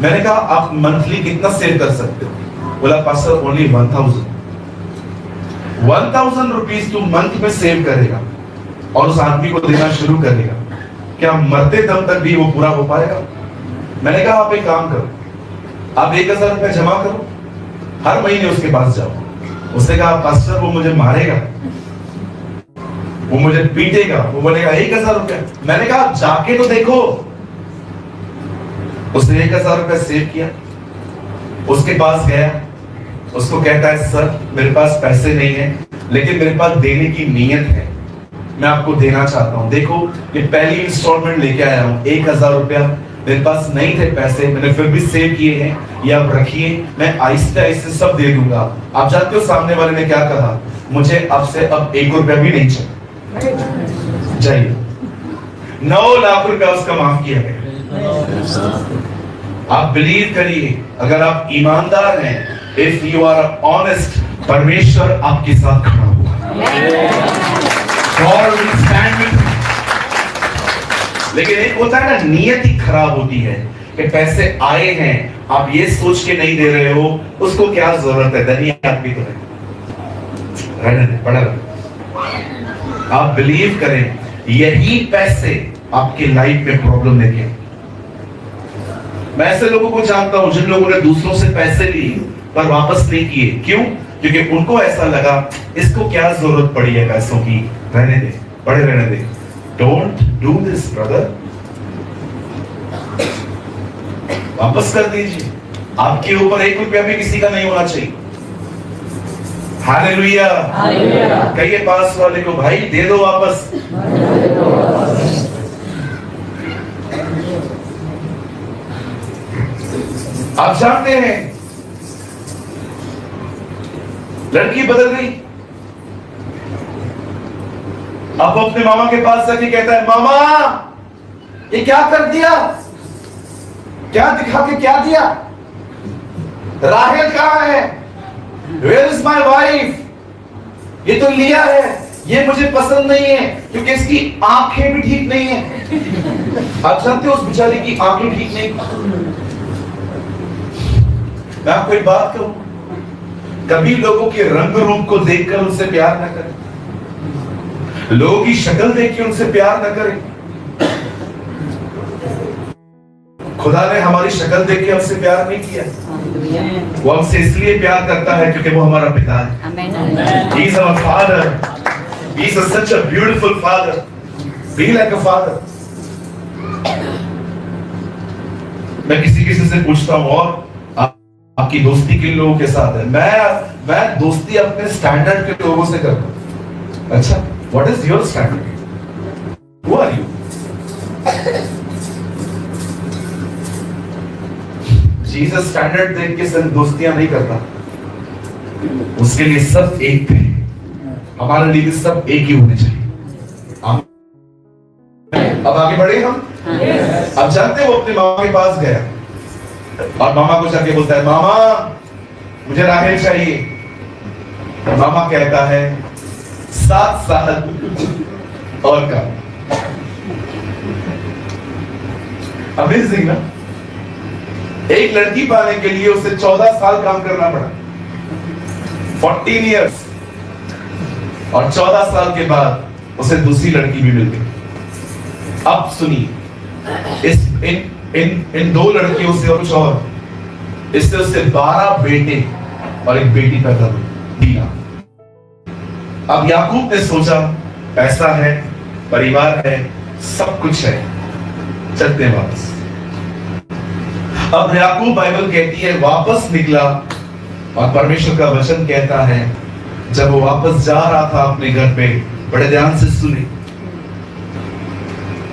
मैंने कहा आप मंथली कितना सेव कर सकते हो? बोला पास्टर ओनली 1000 रुपीज तू मंथ में सेव करेगा और उस आदमी को देना शुरू करेगा, क्या मरते दम तक भी वो पूरा हो पाएगा? मैंने कहा आप एक काम करो, आप 1000 रुपए जमा करो, हर महीने उसके पास जाओ, उसने कहा पास्टर वो मुझे मारेगा, वो मुझे पीटेगा, वो बोलेगा 1000 रुपया। मैंने कहा जाके तो देखो। उसने 1000 रुपया सेव किया, उसके पास गया, उसको कहता है सर मेरे पास पैसे नहीं है लेकिन मेरे पास देने की नीयत है, मैं आपको देना चाहता हूं। देखो ये पहली इंस्टॉलमेंट लेके आया हूं, 1000 रुपया मेरे पास नहीं थे पैसे, मैंने फिर भी सेव किए हैं, ये आप रखिए, मैं आहिस्ते आहिस्ते सब दे दूंगा। आप जानते हो सामने वाले ने क्या कहा? मुझे अब से अब 1 रुपया भी नहीं चाहिए। 9 लाख रुपया उसका माफ किया गया। आप बिलीव करिए, अगर आप ईमानदार हैं, इफ यू आर ऑनेस्ट, परमेश्वर आपके साथ खड़ा होगा। लेकिन एक होता है ना, नियत ही खराब होती है कि पैसे आए हैं, आप ये सोच के नहीं दे रहे हो, उसको क्या जरूरत है, धनी आदमी तो है, रहने दे, पड़ा रहे। आप बिलीव करें, यही पैसे आपके लाइफ में प्रॉब्लम लेके आए। मैं ऐसे लोगों को जानता हूं जिन लोगों ने दूसरों से पैसे लिए पर वापस नहीं किए। क्यों? क्योंकि उनको ऐसा लगा इसको क्या जरूरत पड़ी है पैसों की, रहने दे, पड़े रहने दे। डोंट डू दिस ब्रदर, वापस कर दीजिए। आपके ऊपर 1 रुपया भी किसी का नहीं होना चाहिए। हालेलुया। कहिए पास वाले को, भाई दे दो वापस। आप जानते हैं लड़की बदल गई। अब अपने मामा के पास जाके कहता है, मामा ये क्या कर दिया, क्या दिखा के क्या दिया, राहेल कहां है, वेयर इज माय वाइफ, ये तो लिया है, ये मुझे पसंद नहीं है क्योंकि इसकी आंखें भी ठीक नहीं है। आप जानते हो उस बेचारी की आंखें ठीक नहीं। मैं आपको एक बात कहूं, कभी लोगों के रंग रूप को देखकर उनसे प्यार न करें, लोगों की शक्ल देख के उनसे प्यार न करें। खुदा ने हमारी शक्ल देख के हमसे प्यार नहीं किया, वो हमसे इसलिए प्यार करता है क्योंकि वो हमारा पिता है। He is our father. He is such a beautiful father. Be like a father. मैं किसी से पूछता हूँ, और आपकी दोस्ती किन लोगों के साथ है? मैं दोस्ती अपने स्टैंडर्ड के लोगों से करता हूं। अच्छा, what is your standard? Who are you? Jesus standard देख के सिर्फ दोस्तियां नहीं करता, उसके लिए सब एक थे। हमारे लिए भी सब एक ही होने चाहिए। अब आगे बढ़े हम। अब जानते हो, वो अपने मामा के पास गया और मामा को जाके बोलता है, मामा मुझे राहेल चाहिए। मामा कहता है 7 साल और कम। अमेजिंग ना, एक लड़की पाने के लिए उसे 14 साल काम करना पड़ा, 14 इयर्स, और 14 साल के बाद उसे दूसरी लड़की भी मिल गई। अब सुनिए, इन 2 लड़कियों से और कुछ और, इससे उससे 12 बेटे और एक बेटी पैदा हुई। अब याकूब ने सोचा पैसा है, परिवार है, सब कुछ है, चलते हैं वापस। अब याकूब, बाइबल कहती है, वापस निकला और परमेश्वर का वचन कहता है जब वो वापस जा रहा था अपने घर पे, बड़े ध्यान से सुने,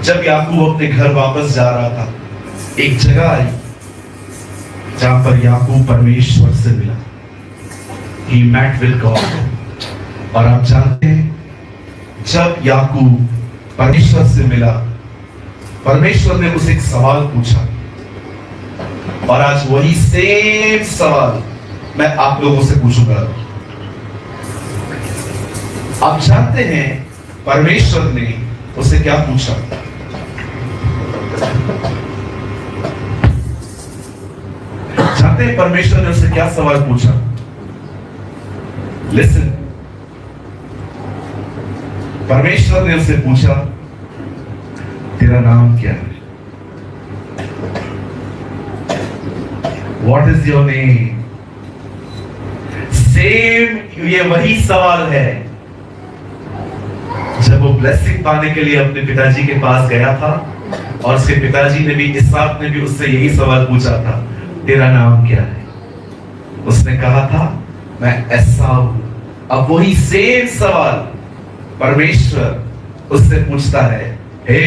जब याकूब अपने घर वापस जा रहा था, एक जगह आई जहां पर याकूब परमेश्वर से मिला। He met with God। और आप जानते हैं, जब याकूब परमेश्वर से मिला, परमेश्वर ने उसे एक सवाल पूछा, और आज वही सेम सवाल मैं आप लोगों से पूछूंगा। आप जानते हैं परमेश्वर ने उसे क्या पूछा? जानते हैं परमेश्वर ने उससे क्या सवाल पूछा? लिसन, परमेश्वर ने उससे पूछा, तेरा नाम क्या है? What is your name? Same ये वही सवाल है जब वो ब्लेसिंग पाने के लिए अपने पिताजी के पास गया था और उसके पिताजी ने भी, इसहाक ने भी उससे यही सवाल पूछा था, तेरा नाम क्या है? उसने कहा था मैं एसाव हूं। अब वही सेम सवाल परमेश्वर उससे पूछता है, हे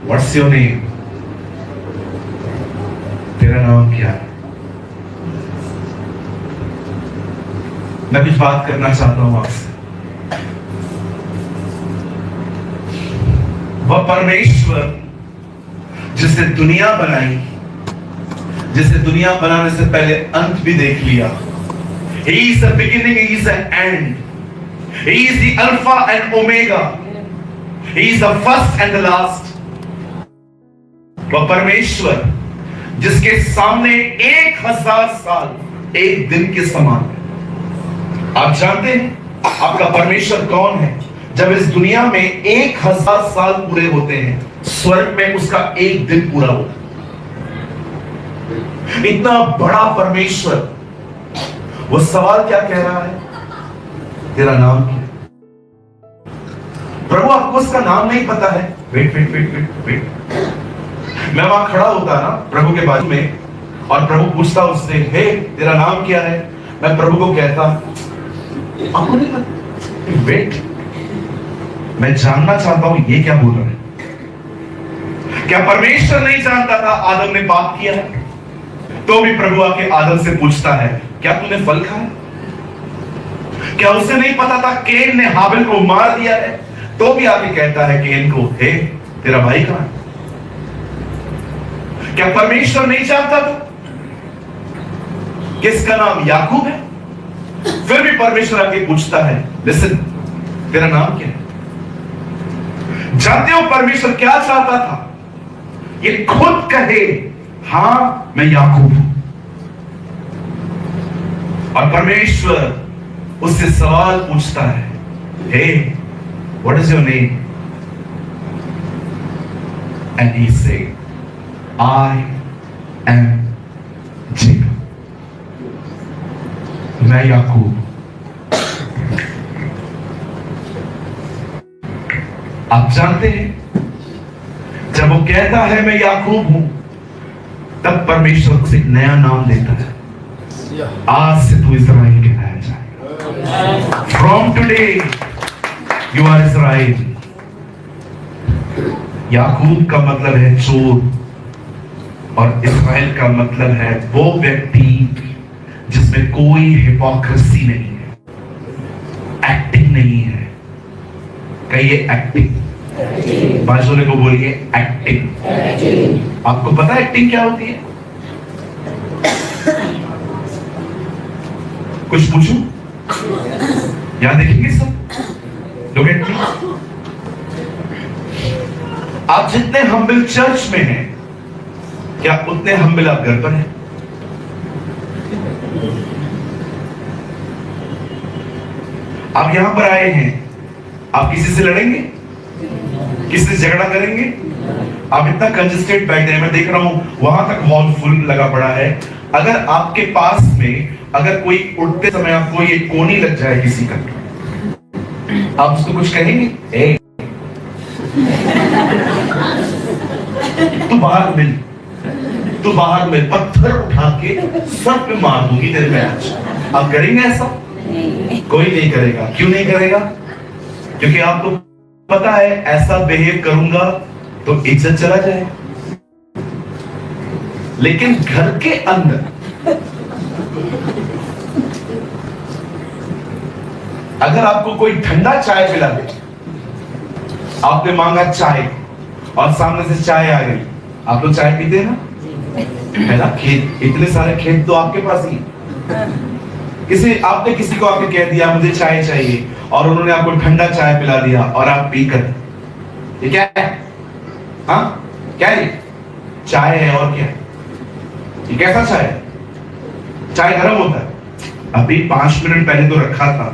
व्हाट्स योर नेम? तेरा नाम क्या है? मैं कुछ बात करना चाहता हूं आपसे। वह परमेश्वर जिसने दुनिया बनाई, जिसे दुनिया बनाने से पहले अंत भी देख लिया, He is the beginning, He is the end, He is the Alpha and Omega, He is the first and the last। वह परमेश्वर जिसके सामने 1000 साल एक दिन के समान है। आप जानते हैं आपका परमेश्वर कौन है? जब इस दुनिया में 1000 साल पूरे होते हैं, स्वर्ग में उसका एक दिन पूरा होता है। इतना बड़ा परमेश्वर, वो सवाल क्या कह रहा है? तेरा नाम क्या? प्रभु आपको उसका नाम नहीं पता है? Wait wait wait wait wait. मैं वहां खड़ा होता ना प्रभु के बाजू में और प्रभु पूछता उससे, हे तेरा नाम क्या है? मैं प्रभु को कहता आपको नहीं पता? वेट, मैं जानना चाहता हूं ये क्या बोल रहा है। क्या परमेश्वर नहीं जानता था आदम ने पाप किया है? तो भी प्रभु आके आदम से पूछता है, क्या तूने फल खाया? क्या उसे नहीं पता था केन ने हाबिल को मार दिया है? तो भी आके कहता है केन को, हे तेरा भाई कहां है? क्या परमेश्वर नहीं जानता था किसका नाम याकूब है? फिर भी परमेश्वर आके पूछता है, लिसन, तेरा नाम क्या है? जानते हो परमेश्वर क्या चाहता था? ये खुद कहे, हां मैं याकूब हूं। और परमेश्वर उससे सवाल पूछता है, hey what is your name? And he says, I M Jacob, मैं याकूब। आप जानते हैं जब वो कहता है मैं याकूब हूं, तब परमेश्वर उसे एक नया नाम देता है। आज से तू इस्राएल कहलाया जाएगा। फ्रॉम टुडे यू आर इस्राएल। याकूब का मतलब है चोर और इस्राएल का मतलब है वो व्यक्ति जिसमें कोई हिपोक्रेसी नहीं है, एक्टिंग नहीं है। कहिए एक्टिंग। बाजूने को बोलिए एक्टिंग। आपको पता है एक्टिंग क्या होती है? कुछ पूछूं? यहां देखेंगे सब लोग एक्टिंग। आप जितने हम्बल चर्च में हैं, क्या उतने हम्बल आप घर पर हैं? आप यहां पर आए हैं, आप किसी से लड़ेंगे? किसी से झगड़ा करेंगे? आप इतना कंजेस्टेड बैठे हैं, मैं देख रहा हूं वहां तक हॉल फुल लगा पड़ा है। अगर आपके पास में अगर कोई उठते समय आपको ये कोनी लग जाए किसी का, आप उसको कुछ कहेंगे? तू बाहर मिल, तू बाहर मिल, पत्थर उठा के सर पे मार दूंगी तेरे में आज। आप करेंगे ऐसा? कोई नहीं करेगा। क्यों नहीं करेगा? क्योंकि आपको पता है ऐसा बिहेव करूंगा तो इज्जत चला जाए। लेकिन घर के अंदर अगर आपको कोई ठंडा चाय पिला दे, आपने मांगा चाय और सामने से चाय आ गई, आप लोग चाय पीते हैं ना? है ना? खेत, इतने सारे खेत तो आपके पास ही। आपने किसी को आके कह दिया मुझे चाय चाहिए और उन्होंने आपको ठंडा चाय पिला दिया और आप पीकर, ये क्या है? हाँ क्या है? चाय है और क्या है? ये कैसा चाय है? चाय गर्म होता है, अभी 5 मिनट पहले तो रखा था,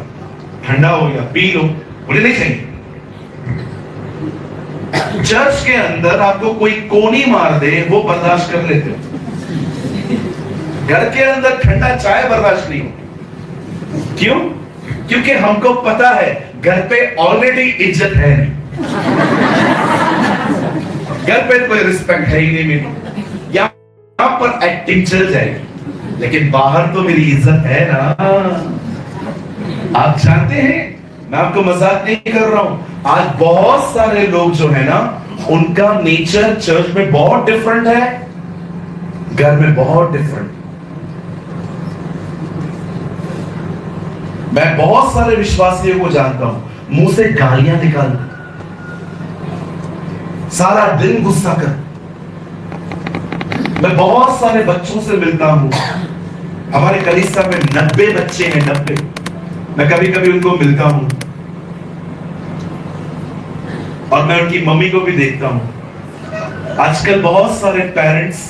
ठंडा हो गया, पी लो, मुझे नहीं चाहिए। चर्च के अंदर आपको कोई कोनी मार दे वो बर्दाश्त कर लेते हो, घर के अंदर ठंडा चाय बर्दाश्त नहीं हो। क्यों? क्योंकि हमको पता है घर पे ऑलरेडी इज्जत है नहीं, घर पे कोई रिस्पेक्ट है ही नहीं मेरी, यहां पर एक्टिंग चल जाएगी, लेकिन बाहर तो मेरी इज्जत है ना। आप जानते हैं, मैं आपको मजाक नहीं कर रहा हूं, आज बहुत सारे लोग जो है ना, उनका नेचर चर्च में बहुत डिफरेंट है, घर में बहुत डिफरेंट। मैं बहुत सारे विश्वासियों को जानता हूं, मुंह से गालियां निकाल, सारा दिन गुस्सा कर। मैं बहुत सारे बच्चों से मिलता हूं, हमारे कलीसिया में 90 बच्चे हैं, 90। मैं कभी कभी उनको मिलता हूं और मैं उनकी मम्मी को भी देखता हूं। आजकल बहुत सारे पेरेंट्स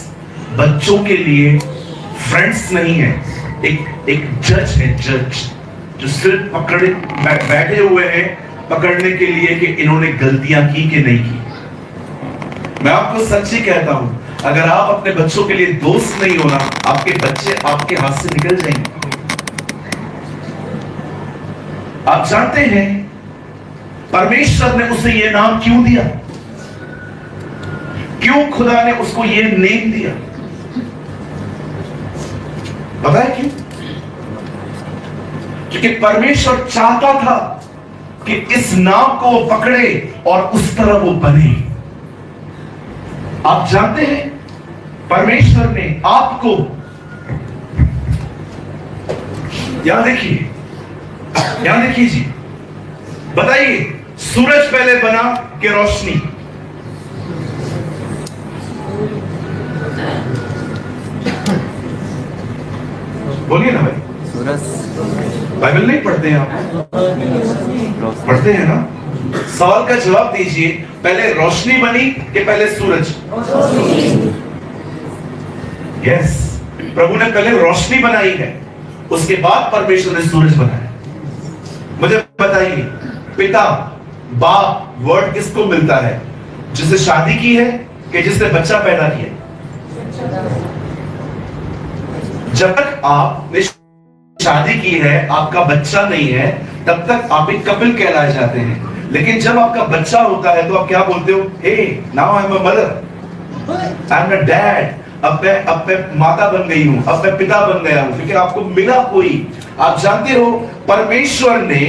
बच्चों के लिए फ्रेंड्स नहीं है, एक जज है, जज जो सिर्फ पकड़े बैठे हुए हैं पकड़ने के लिए कि इन्होंने गलतियां की कि नहीं की। मैं आपको सच्ची कहता हूं, अगर आप अपने बच्चों के लिए दोस्त नहीं होना, आपके बच्चे आपके हाथ से निकल जाएंगे। आप जानते हैं परमेश्वर ने उसे यह नाम क्यों दिया? क्यों खुदा ने उसको यह नेम दिया? पता है क्यों? क्योंकि परमेश्वर चाहता था कि इस नाम को वो पकड़े और उस तरह वो बने। आप जानते हैं परमेश्वर ने आपको, यहां देखिए, यहां देखिए जी, बताइए, सूरज पहले बना कि रोशनी? बोलिए ना भाई। बाइबल नहीं पढ़ते हैं आप? पढ़ते हैं ना? सवाल का जवाब दीजिए, पहले रोशनी बनी कि पहले सूरज? यस, प्रभु ने पहले रोशनी बनाई है, उसके बाद परमेश्वर ने सूरज बनाया। मुझे बताइए, पिता बाप वर्ड किसको मिलता है? जिसने शादी की है कि जिसने बच्चा पैदा किया? जब तक आपने शादी की है, आपका बच्चा नहीं है, तब तक आप एक कपिल कहलाए जाते हैं। लेकिन जब आपका बच्चा होता है तो आप क्या बोलते हो? Hey, now I am a mother, I am a dad. अब मैं माता बन गई हूं, अब मैं पिता बन गया हूं, क्योंकि आपको मिला कोई। आप जानते हो परमेश्वर ने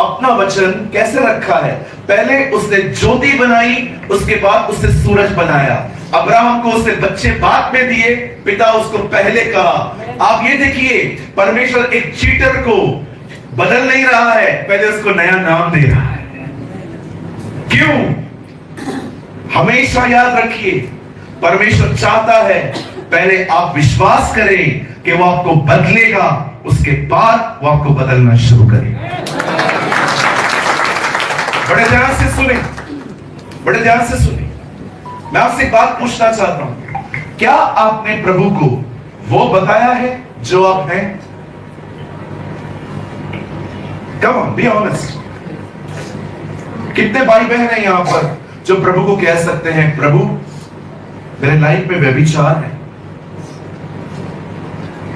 अपना वचन कैसे रखा है? पहले उसने ज्योति बनाई, उसके बाद उसने सूरज बनाया। अब्राहम को उसने बच्चे बाद में दिए, पिता उसको पहले कहा। आप ये देखिए, परमेश्वर एक चीटर को बदल नहीं रहा है, पहले उसको नया नाम दे रहा है। क्यों? हमेशा याद रखिए, परमेश्वर चाहता है पहले आप विश्वास करें कि वो आपको बदलेगा, उसके बाद वो आपको बदलना शुरू करेगा। बड़े ध्यान से सुने, बड़े ध्यान से सुने। मैं आपसे एक बात पूछना चाहता हूं, क्या आपने प्रभु को वो बताया है जो आप हैं? Come on, be honest. कितने भाई बहन हैं यहां पर जो प्रभु को कह सकते हैं, प्रभु मेरे लाइफ में व्यभिचार है,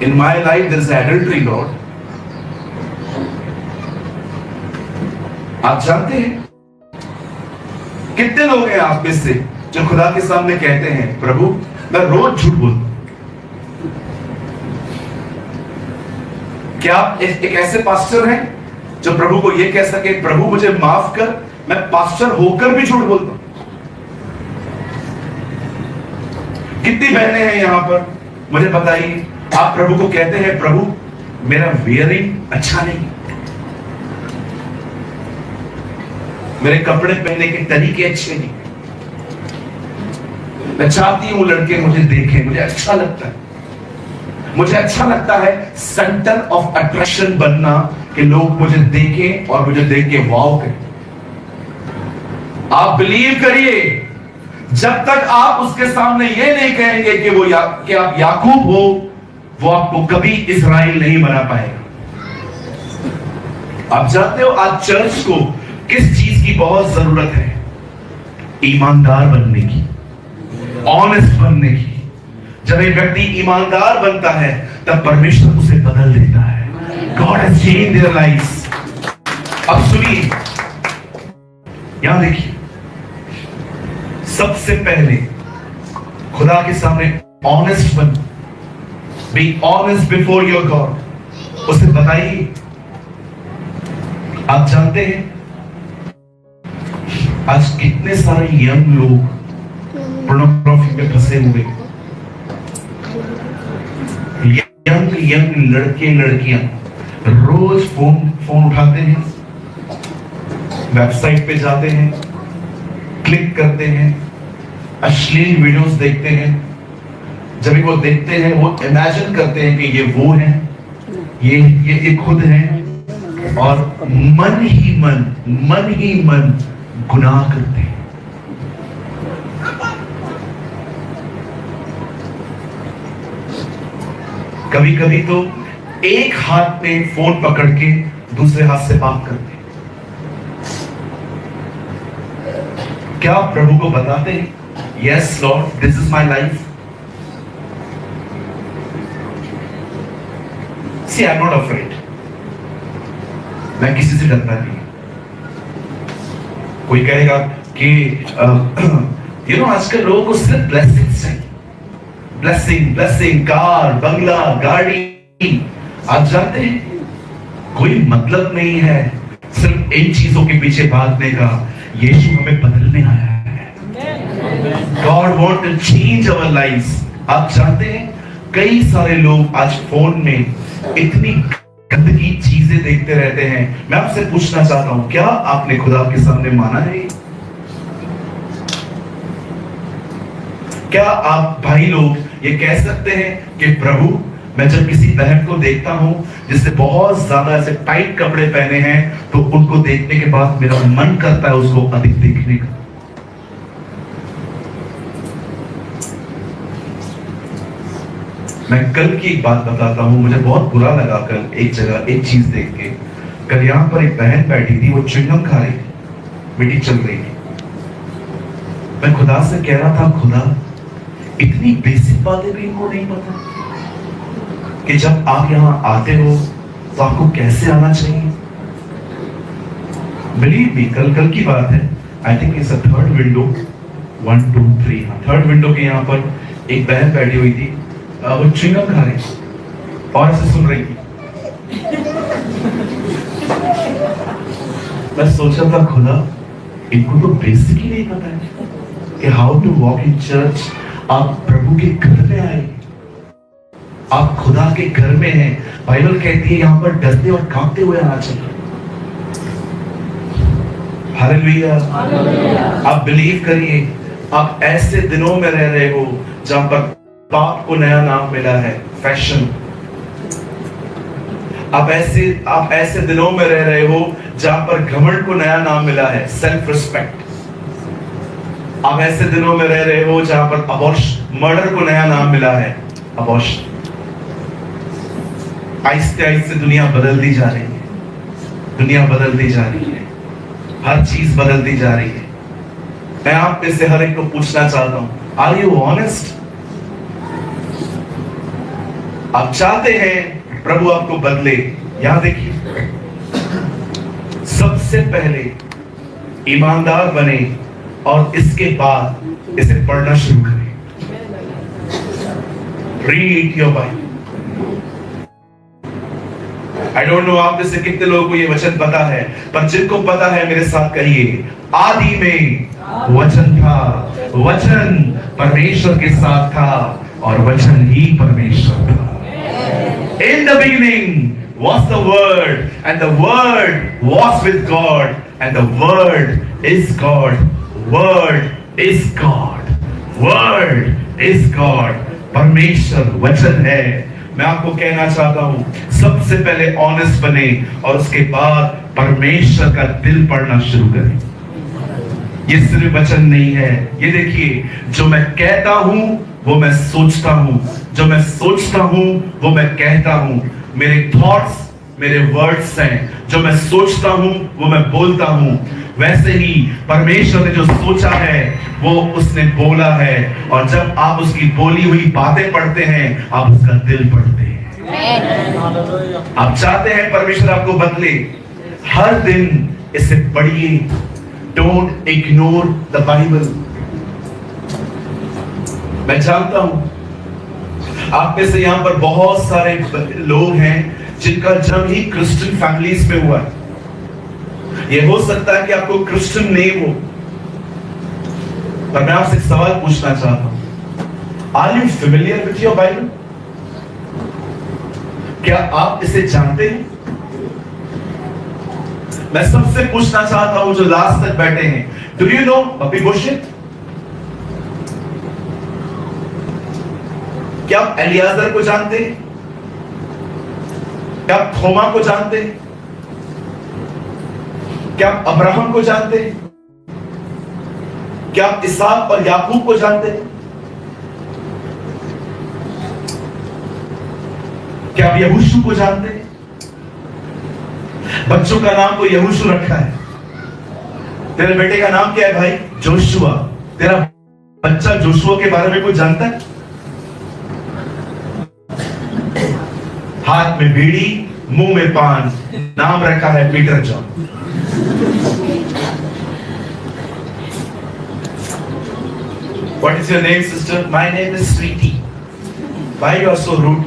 in my life there is adultery lord? आप जानते हैं कितने लोग हैं आप में से जो खुदा के सामने कहते हैं, प्रभु मैं रोज झूठ बोलता हूं? क्या आप एक ऐसे पास्टर हैं जो प्रभु को यह कह सके, प्रभु मुझे माफ कर, मैं पास्टर होकर भी झूठ बोलता हूं? कितनी बहनें हैं यहां पर, मुझे बताइए, आप प्रभु को कहते हैं, प्रभु मेरा वियरिंग अच्छा नहीं, मेरे कपड़े पहनने के तरीके अच्छे नहीं, मैं चाहती हूं लड़के मुझे देखें, मुझे अच्छा लगता है, मुझे अच्छा लगता है सेंटर ऑफ अट्रैक्शन बनना, कि लोग मुझे देखें और मुझे देख के वाव करें। आप बिलीव करिए, जब तक आप उसके सामने ये नहीं कहेंगे कि कि आप याकूब हो, वो आपको कभी इस्राएल नहीं बना पाएगा। आप जानते हो आज चर्च को किस चीज की बहुत जरूरत है? ईमानदार बनने की, ऑनेस्ट बनने की। जब एक व्यक्ति ईमानदार बनता है तब परमेश्वर उसे बदल देता है। God has changed their lives. अब सुनिए, यहां देखिए, सबसे पहले खुदा के सामने ऑनेस्ट बन, be honest before your God. उसे बताइए, आप जानते हैं आज कितने सारे यंग लोग पोर्नोग्राफी में फंसे हुए, यंग लड़के लड़कियां रोज फोन उठाते हैं, वेबसाइट पे जाते हैं, क्लिक करते हैं, अश्लील वीडियोस देखते हैं। जब वो देखते हैं वो इमेजिन करते हैं कि ये वो हैं, ये खुद हैं, और मन ही मन गुनाह करते हैं। कभी कभी तो एक हाथ में फोन पकड़ के दूसरे हाथ से बात करते हैं। क्या आप प्रभु को बताते हैं, yes Lord, this is my life? See, I am not afraid. मैं किसी से डरता नहीं। कोई कहेगा कि यू नो आजकल लोगों को सिर्फ ब्लेसिंग्स चाहिए, ब्लेसिंग, कार, बंगला, गाड़ी। आप जानते हैं कोई मतलब नहीं है सिर्फ इन चीजों के पीछे भागने का। यीशु हमें बदलने आया है। God want to change our lives। आप जानते हैं कई सारे लोग आज फोन में इतनी गंदगी चीजें देखते रहते हैं। मैं आपसे पूछना चाहता हूं, क्या आपने खुदा के सामने माना है? क्या आप भाई लोग ये कह सकते हैं कि प्रभु, मैं जब किसी बहन को देखता हूं जिससे बहुत ज्यादा ऐसे टाइट कपड़े पहने हैं, तो उनको देखने के बाद मेरा मन करता है उसको अधिक देखने का। मैं कल की एक बात बताता हूं, मुझे बहुत बुरा लगा कल एक जगह एक चीज देख के। कल यहां पर एक बहन बैठी थी, वो च्युइंगम खा रही थी, मीटिंग चल रही थी। मैं खुदा से कह रहा था, खुदा इतनी बेसिक बातें भी इनको नहीं पता कि जब आप यहां आते हो तो आपको कैसे आना चाहिए। बिलीव मी, कल की बात है। I think it's a third window, 1 2 3, third window के यहाँ पर एक बहन बैठी हुई थी, वो च्युइंगम खा रही और ऐसे सुन रही थी। मैं सोचा था, खुदा इनको तो बेसिक ही नहीं पता है कि how to walk in church. आप प्रभु के घर में आए, आप खुदा के घर में हैं। बाइबल कहती है यहां पर डरते और कांपते हुए आना चाहिए। हालेलुया। आप बिलीव करिए, आप ऐसे दिनों में रह रहे हो जहां पर पाप को नया नाम मिला है, फैशन। आप ऐसे दिनों में रह रहे हो जहां पर घमंड को नया नाम मिला है, सेल्फ रिस्पेक्ट। आप ऐसे दिनों में रह रहे हो जहां पर मर्डर को नया नाम मिला है, अबॉर्शन। आहिस्ते आहिस्ते दुनिया बदलती जा रही है, दुनिया बदलती जा रही है, हर चीज बदलती जा रही है। मैं आप में से हर एक को पूछना चाहता हूं, आर यू ऑनेस्ट? आप चाहते हैं प्रभु आपको बदले? यहां देखिए, सबसे पहले ईमानदार बने और इसके बाद इसे पढ़ना शुरू करें। Read your Bible. I don't know आप में से कितने लोगों को ये वचन पता है, पर जिनको पता है मेरे साथ कहिए, आदि में वचन था, वचन परमेश्वर के साथ था और वचन ही परमेश्वर था। In the beginning was the Word, and the Word was with God, and the Word is God. Word is God. Word is God. परमेश्वर वचन है। मैं आपको कहना चाहता हूं, सबसे पहले ऑनेस्ट बने और उसके बाद परमेश्वर का दिल पढ़ना शुरू करें। ये सिर्फ वचन नहीं है, ये देखिए, जो मैं कहता हूं वो मैं सोचता हूं, जो मैं सोचता हूं वो मैं कहता हूं। मेरे थॉट्स मेरे वर्ड्स हैं, जो मैं सोचता हूं वो मैं बोलता हूं। वैसे ही परमेश्वर ने जो सोचा है वो उसने बोला है, और जब आप उसकी बोली हुई बातें पढ़ते हैं, आप उसका दिल पढ़ते हैं। आप चाहते हैं परमेश्वर आपको बदले, हर दिन इसे पढ़िए। Don't ignore the Bible. मैं जानता हूं आप में से यहां पर बहुत सारे लोग हैं जिनका जन्म ही क्रिश्चियन फैमिलीज में हुआ है। यह हो सकता है कि आपको क्रिश्चियन नेम हो, पर मैं आपसे एक सवाल पूछना चाहता हूं। Are you familiar with your Bible? क्या आप इसे जानते हैं? मैं सबसे पूछना चाहता हूं जो लास्ट तक बैठे हैं, डू यू नो मफीबोशेत? क्या आप एलियाजर को जानते हैं? क्या आप थोमा को जानते हैं? क्या आप अब्राहम को जानते हैं? क्या आप इसहाक और याकूब को जानते हैं? क्या आप यहोशू को जानते हैं? बच्चों का नाम को यहोशू रखा है। तेरे बेटे का नाम क्या है भाई? जोशुआ। तेरा बच्चा जोशुआ के बारे में कुछ जानता है? हाथ में बीड़ी, मुंह में पान, नाम रखा है Peter John. What is your name, sister? My name is Sweetie. Why you are so rude?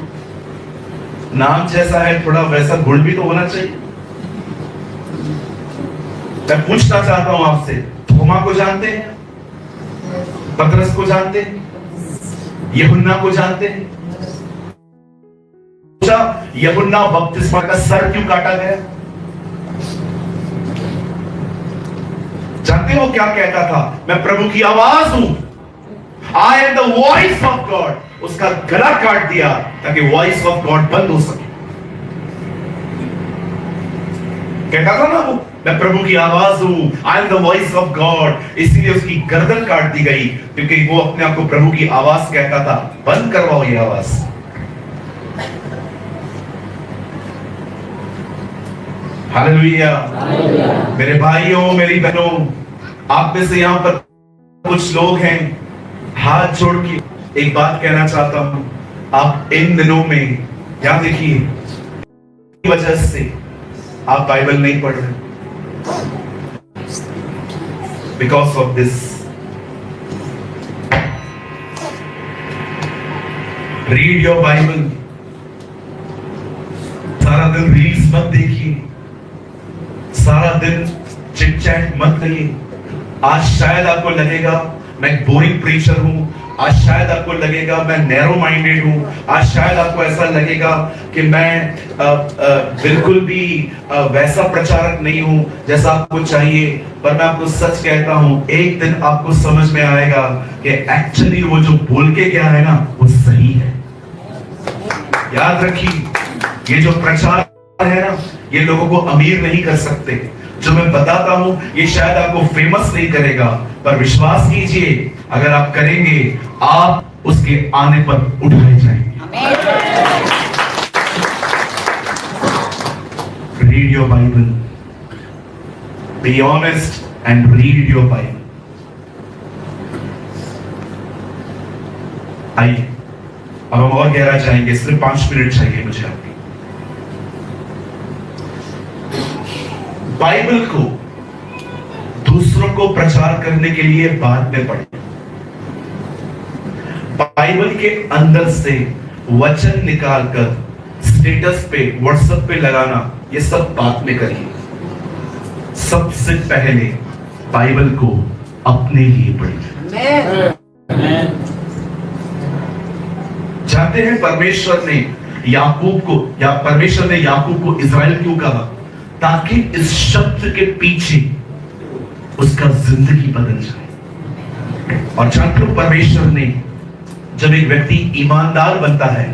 नाम जैसा है थोड़ा वैसा गुण भी तो होना चाहिए। मैं पूछना चाहता हूं आपसे, थोमा को जानते हैं? पतरस को जानते हैं? यूहन्ना को जानते हैं? यूहन्ना बपतिस्मा का सर क्यों काटा गया? जानते हो क्या कहता था? मैं प्रभु की आवाज हूं, I am the voice of God. उसका गला काट दिया ताकि वॉइस ऑफ गॉड बंद हो सके। कहता था ना वो, मैं प्रभु की आवाज हूं, I am the voice of God. इसीलिए उसकी गर्दन काट दी गई, क्योंकि वो अपने आप को प्रभु की आवाज कहता था। बंद करवाओ ये आवाज। हालेलुया। मेरे भाइयों, मेरी बहनों, आप में से यहां पर कुछ लोग हैं, हाथ जोड़ के एक बात कहना चाहता हूं। आप इन दिनों में, यहां देखिए, वजह से आप बाइबल नहीं पढ़ रहे, because of this. Read your Bible. सारा दिन रील्स मत देखिए, सारा दिन चिट चैट मत करिए। आज शायद आपको लगेगा मैं एक बोरिंग प्रीचर हूं, आज शायद आपको लगेगा मैं नैरो माइंडेड हूं, आज शायद आपको ऐसा लगेगा कि मैं बिल्कुल भी वैसा प्रचारक नहीं हूं जैसा आपको चाहिए। पर मैं आपको सच कहता हूं, एक दिन आपको समझ में आएगा कि एक्चुअली वो जो बोल के गया है ना, वो सही है। याद रखिए, ये जो प्रचार है ना, ये लोगों को अमीर नहीं कर सकते। जो मैं बताता हूं ये शायद आपको फेमस नहीं करेगा, पर विश्वास कीजिए, अगर आप करेंगे, आप उसके आने पर उठाए जाएंगे। Read your Bible, be honest and read your Bible. आइए अब हम और गहरा जाएंगे, सिर्फ 5 मिनट चाहिए मुझे आपकी। बाइबल को दूसरों को प्रचार करने के लिए बाद में पढ़ें। बाइबल के अंदर से वचन निकालकर स्टेटस पे, व्हाट्सएप पे लगाना, ये सब बाद में करिए। सबसे पहले बाइबल को अपने लिए पढ़िए। जानते हैं परमेश्वर ने याकूब को इज़राइल क्यों कहा? ताकि इस शब्द के पीछे उसका जिंदगी बदल जाए। और जानते हो, परमेश्वर ने जब एक व्यक्ति ईमानदार बनता है,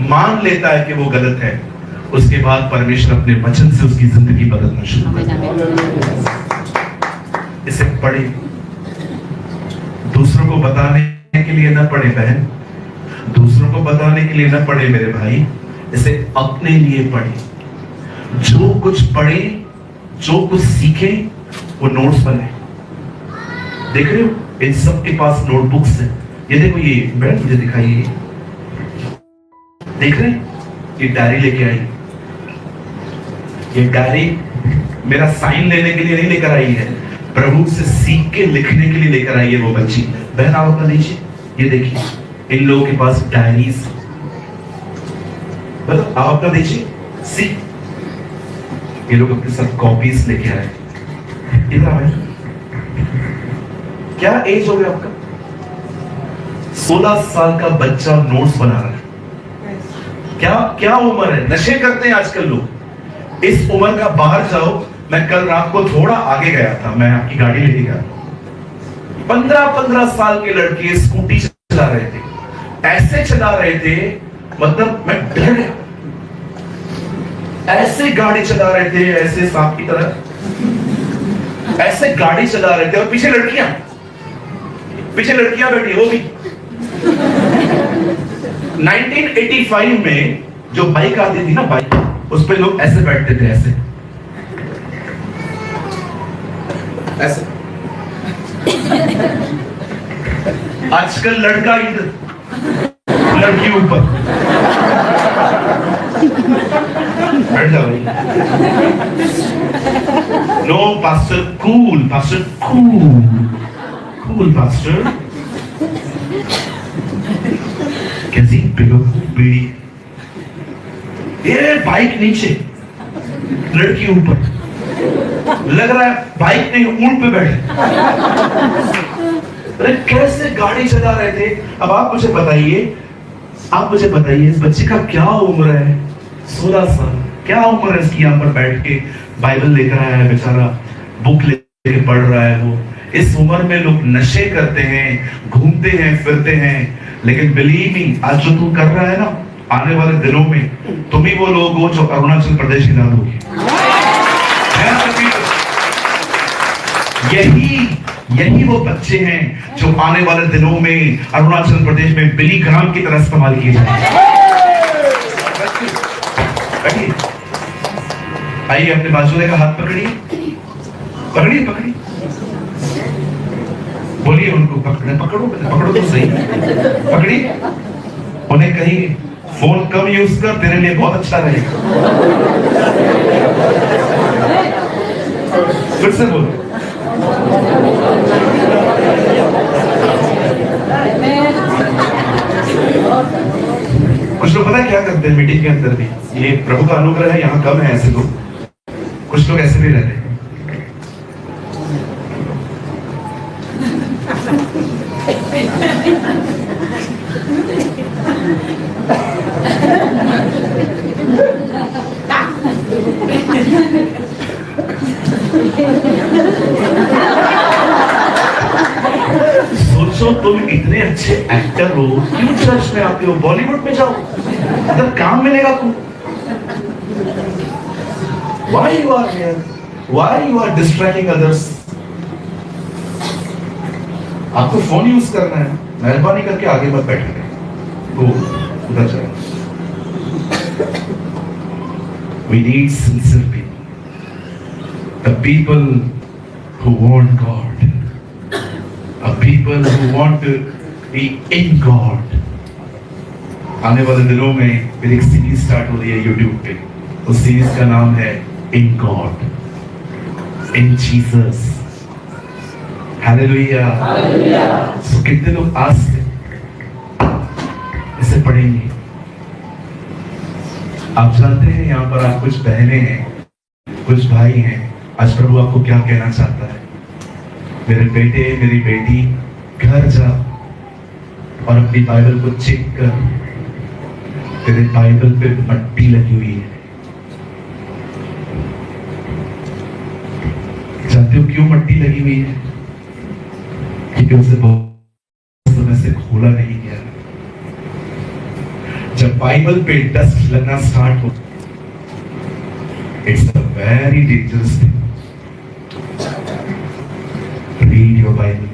मान लेता है कि वो गलत है, उसके बाद परमेश्वर अपने वचन से उसकी जिंदगी बदलना शुरू करता है। इसे पढ़े, दूसरों को बताने के लिए न पढ़े बहन, दूसरों को बताने के लिए न पढ़े मेरे भाई, इसे अपने लिए पढ़े। जो कुछ पढ़े, जो कुछ सीखे, वो नोट्स बने। देख रहे हो, इन सब के पास नोटबुक्स है। ये देखो, ये मैडम मुझे दिखाइए, देख रहे हैं? ये डायरी लेके आई। ये डायरी मेरा साइन लेने के लिए नहीं लेकर आई है, प्रभु से सीख के लिखने के लिए लेकर आई है वो बच्ची। बहन आप अपना लीजिए, ये देखिए इन लोगों के पास डायरीज, मतलब आप अपना दीजिए सी। ये लोग अपने साथ कॉपीज लेके आए। इधर आए। क्या एज हो गया आपका? 16 साल का बच्चा नोट्स बना रहा है। क्या क्या उम्र है? नशे करते हैं आजकल लोग। इस उम्र का बाहर जाओ। मैं कल रात को थोड़ा आगे गया था, मैं आपकी गाड़ी लेके गया। 15 साल के लड़के स्कूटी चला रहे थे, ऐसे चला रहे थे, मतलब मैं डर गया। ऐसे गाड़ी चला रहे थे, ऐसे सांप की तरह ऐसे गाड़ी चला रहे थे, और पीछे लड़कियां बैठी, वो भी। 1985 में जो बाइक आती थी ना, बाइक, उस पे लोग ऐसे बैठते थे, ऐसे ऐसे। आजकल लड़का इधर, लड़की ऊपर। बैठ जाओ। No pastor, cool pastor, cool pastor. कैसी पिलो बीड़ी, ये बाइक नीचे, लड़की ऊपर। लग रहा है बाइक नहीं, ऊंट पे बैठे। अरे कैसे गाड़ी चला रहे थे। अब आप मुझे बताइए इस बच्चे का क्या उम्र है? 16 साल। क्या उम्र है इसकी? यहाँ पर बैठ के बाइबल लेकर आया है बेचारा, बुक लेके पढ़ रहा है वो। इस उम्र में लोग नशे करते हैं, घूमते हैं, फिरते हैं, लेकिन बिलीव मी, आज जो तू कर रहा है ना, आने वाले दिनों में तुम ही वो लोग हो जो अरुणाचल प्रदेश की दाद होगी। यही वो बच्चे हैं जो आने वाले दिनों में अरुणाचल प्रदेश में बिली ग्राम की तरह इस्तेमाल किए जाएंगे। आइए अपने बाजू का हाथ पकड़िए, पकड़िए, बोलिए उनको पकड़ो तो सही, पकड़िए। उन्हें कहीं फोन कम यूज कर, तेरे लिए बहुत अच्छा रहेगा। फिर से बोलो। कुछ लोग पता है क्या करते हैं मीटिंग के अंदर भी, ये प्रभु का अनुग्रह है, यहाँ कम है ऐसे लोग, कुछ लोग ऐसे भी रहते हैं। सोचो तुम इतने अच्छे एक्टर हो, क्यों चर्च में आते हो? बॉलीवुड में जाओ, अगर काम मिलेगा तुम। Why you are here? Why you are distracting others? आपको फोन यूज करना है, मेहरबानी करके आगे मत बैठे, वो उधर जाए। We need sincere people, the people who want God, a people who want to be in God. आने वाले दिनों में मेरी एक सीरीज स्टार्ट हो रही है YouTube पे, उस सीरीज का नाम है In God, In Jesus. Hallelujah. So कितने लोग आज से इसे पढ़ेंगे? आप जानते हैं यहाँ पर आप कुछ बहनें हैं, कुछ भाई हैं, आज प्रभु आपको क्या कहना चाहता है? मेरे बेटे, मेरी बेटी, घर जा और अपनी बाइबल को चेक कर, तेरे बाइबल पे मट्टी लगी हुई है। जानते हो क्यों मट्टी लगी हुई है? क्योंकि उसे बहुत समय से खोला नहीं गया। जब बाइबल पे डस्ट लगना स्टार्ट हो, it's a very dangerous thing. Read your Bible.